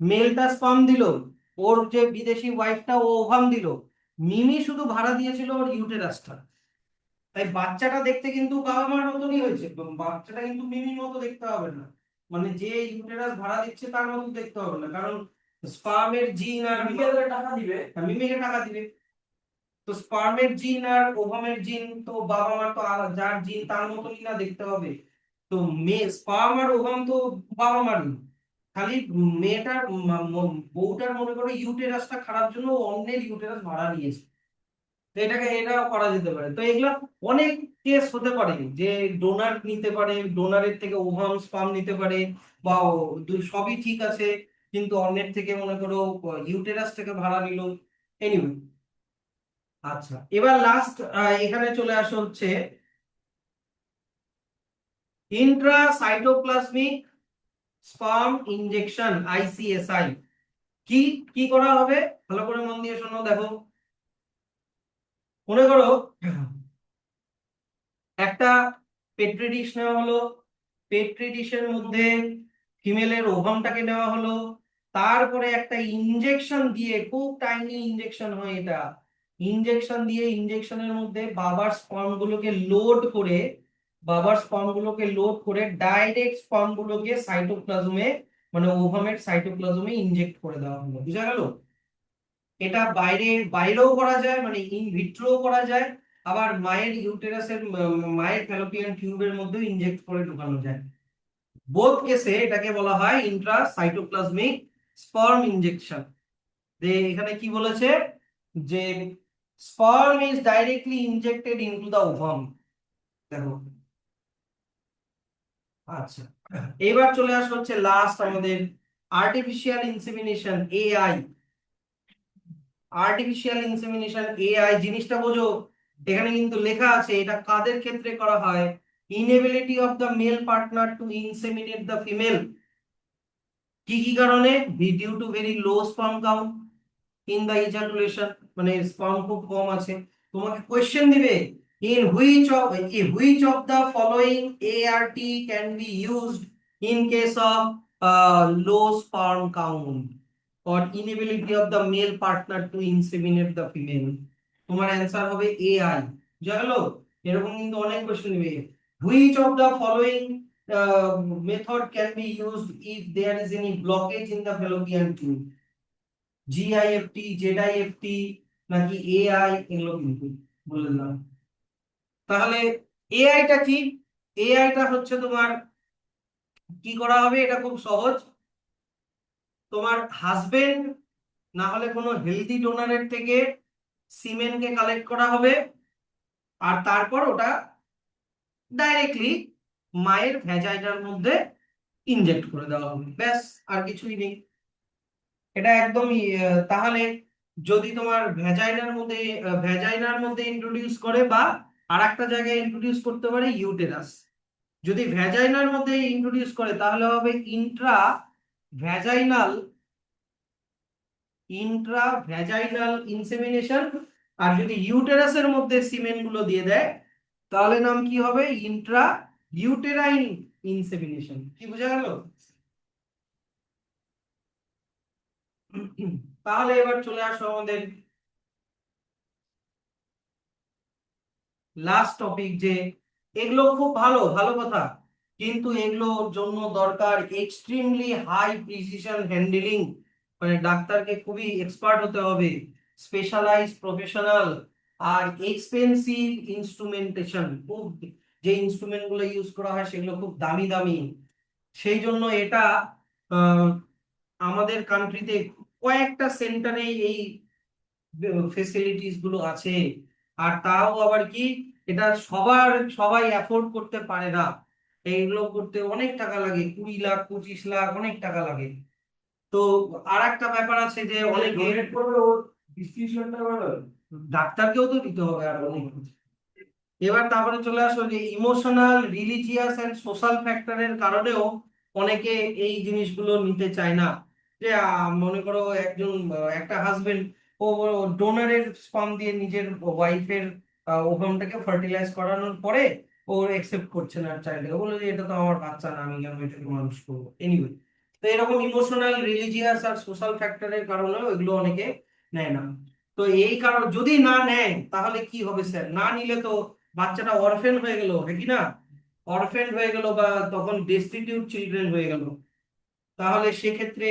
Speaker 1: মেলটা স্পার্ম দিল, ওর যে বিদেশি ওয়াইফটা ও ওভাম দিল। মিমি শুধু ভাড়া দিয়েছিল ওর ইউটেরাসটা। তাই বাচ্চাটা দেখতে কিন্তু বাবা মার মতনই হয়েছে, বাচ্চাটা কিন্তু মিমির মতো দেখতে হবে না। মানে যে ইউটেরাস ভাড়া দিচ্ছে তার মতো দেখতে হবে না, কারণ স্পার্মের জিন আর
Speaker 2: মিমিকে টাকা দিবে।
Speaker 1: মিমিকে টাকা দিবে। তো স্পার্মের জিন আর ওভামের জিন তো বাবা মার তো যার জিন তার মতনই না দেখতে হবে। তো মেয়ে স্পার্ম আর ওভাম তো বাবা মারই। খালি মেয়েটার বউটার মনে করো ইউটেরাসটা খারাপ জন্য ও অন্যের ইউটেরাস ভাড়া নিয়েছে। তো এটাও করা যেতে পারে। তো এগুলা অনেক কেস হতে পারে যে ডোনার নিতে পারে, ডোনারের থেকে ওভাম স্পার্ম নিতে পারে, বা সবই ঠিক আছে কিন্তু অন্যের থেকে মনে করো ইউটেরাস থেকে ভাড়া নিল। এনিওয়ে, আচ্ছা এবার লাস্ট এখানে চলে আসা হচ্ছে ইন্ট্রাসাইটোপ্লাজমিক স্পার্ম ইনজেকশন, আইসিএসআই। কি কি করা হবে, ভালো করে মন দিয়ে শোনো, দেখো। মনে করো একটা পেট্রি ডিশ নেওয়া হলো, পেট্রি ডিশের মধ্যে ফিমেলের ওভামটাকে নেওয়া হলো, তারপরে একটা ইনজেকশন দিয়ে, খুব টাইনি ইনজেকশন হয় এটা, ইনজেকশন দিয়ে ইনজেকশনের মধ্যে বাবার স্পার্ম গুলোকে লোড করে ডাইরেক্ট স্পার্ম গুলোকে সাইটোপ্লাজমে, মানে ওভামের সাইটোপ্লাজমে ইনজেক্ট করে দেওয়া হলো, বুঝা গেল। এটা বাইরেও করা যায়, মানে ইন ভিট্রো করা যায়, আবার মায়ের ইউটেরাসের মায়ের ফ্যালোপিয়ান টিউবের মধ্যেও ইনজেক্ট করে ঢোকানো যায়। বোথ কেসে এটাকে বলা হয় ইন্ট্রাসাইটোপ্লাজমিক স্পার্ম ইনজেকশন। যে এখানে কি বলেছে, যে sperm is directly injected into the ovum. দেখো, আচ্ছা এবার চলে আসা হচ্ছে লাস্ট আমাদের artificial insemination, AI. Artificial insemination, AI জিনিসটা বোঝো। এখানে কিন্তু লেখা আছে এটা কাদের ক্ষেত্রে করা হয়। Inability of the male partner to inseminate the female. কি কি কারণে, due to very low sperm count in the ejaculation, মানে স্পার্ম খুব কম আছে। তোমাকে কোশ্চেন দিবে, in which of the following ART can be used in case of low sperm count or inability of the male partner to inseminate the female। তোমার answer হবে AI, বুঝা গেল। এরকম কিন্তু অনেক কোশ্চেন দিবে। which of the following method can be used if there is any blockage in the fallopian tube, GIFT, ZIFT, নাকি AI, এগুলো কিন্তু বলে দিলাম। তাহলে এআইটা কি, এআইটা হচ্ছে তোমার কি করা হবে, এটা খুব সহজ। তোমার হাজবেন্ড না হলে কোনো হেলদি ডোনারের থেকে সিমেনকে কালেক্ট করা হবে, আর তারপর ওটা ডাইরেক্টলি মায়ের ভ্যাজাইনার মধ্যে ইনজেক্ট করে দেওয়া হবে, ব্যাস, আর কিছুই নেই। এটা একদমই তাহলে যদি তোমার ভ্যাজাইনার মধ্যে ইন্ট্রোডিউস করে, বা আর একটা জায়গায় ইন্ট্রোডিউস করতে পারে ইউটেরাস। যদি ভ্যাজাইনার মধ্যে ইন্ট্রোডিউস করে তাহলে হবে ভ্যাজাইনাল ইন্ট্রাভ্যাজাইনাল ইনসেমিনেশন। আর যদি ইউটেরাসের মধ্যে সিমেন্ট গুলো দিয়ে দেয় তাহলে নাম কি হবে, ইন্ট্রা ইউটেরাইন ইনসেমিনেশন। কি বোঝা গেল। তাহলে এবার চলে আসো আমাদের লাস্ট টপিক, যে এগুলো খুব ভালো ভালো কথা, কিন্তু এগুলোর জন্য দরকার এক্সট্রিমলি হাই প্রিসিশন হ্যান্ডলিং, মানে ডাক্তারকে খুবই এক্সপার্ট হতে হবে, স্পেশালাইজ প্রফেশনাল, আর এক্সপেন্সিভ ইনস্ট্রুমেন্টেশন। খুব, যে ইনস্ট্রুমেন্ট গুলো ইউজ করা হয় সেগুলো খুব দামি দামি। সেই জন্য এটা আহ, আমাদের কান্ট্রিতে কয়েকটা সেন্টারে এই ফেসিলিটিস গুলো আছে। আর তাও আবার কি, এটা সবাই অ্যাফোর্ড করতে পারে না। এইগুলো করতে অনেক টাকা লাগে, 20 লাখ 25 লাখ অনেক টাকা লাগে। তো আর একটা ব্যাপার আছে যে অনেকে
Speaker 2: ডোনেট করবে ও 20-30 লাখ টাকা করে।
Speaker 1: ডাক্তারকেও তো দিতে হবে আর অনেক কিছু। এবার তারপরে চলে আসো যে ইমোশনাল, রিলিজিয়াস এন্ড সোশ্যাল ফ্যাক্টরের কারণেও অনেকে এই জিনিসগুলো নিতে চায় না। যে মনে করো একজন একটা হাজবেন্ড ও ডোনারের স্পাম দিয়ে নিজের ওয়াইফের ওভামটাকে ফার্টিলাইজ করানোর পরে ও একসেপ্ট করছে না চাইল্ডকে, বলে যে এটা তো আমার বাচ্চা না, আমি কেন এটাকে মানুষ করবো। এনিওয়ে, তো এরকম ইমোশনাল, রিলিজিয়াস আর সোশ্যাল ফ্যাক্টরের কারণেও এগুলো অনেকে নেয় না। তো এই কারণ যদি না নেয় তাহলে কি হবে স্যার? না নিলে তো বাচ্চাটা অরফেন হয়ে গেল, হ্যাঁ কি না? অরফেন হয়ে গেল বা তখন ডেস্টিটিউট চিলড্রেন হয়ে গেল। তাহলে সেক্ষেত্রে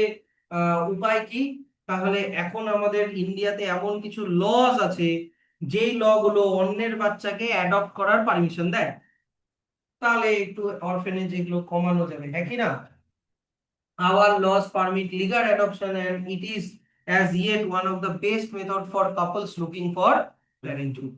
Speaker 1: উপায় কি? তাহলে এখন আমাদের ইন্ডিয়াতে এমন কিছু লজ আছে যেই ল গুলো অন্যের বাচ্চাকে অ্যাডপ্ট করার পারমিশন দেয়। তাহলে একটু অরফেনেজ এগুলো কমানো যাবে, হ্যাঁ কি না? Our laws permit legal adoption and it is as yet one of the best method for couples looking for parenthood.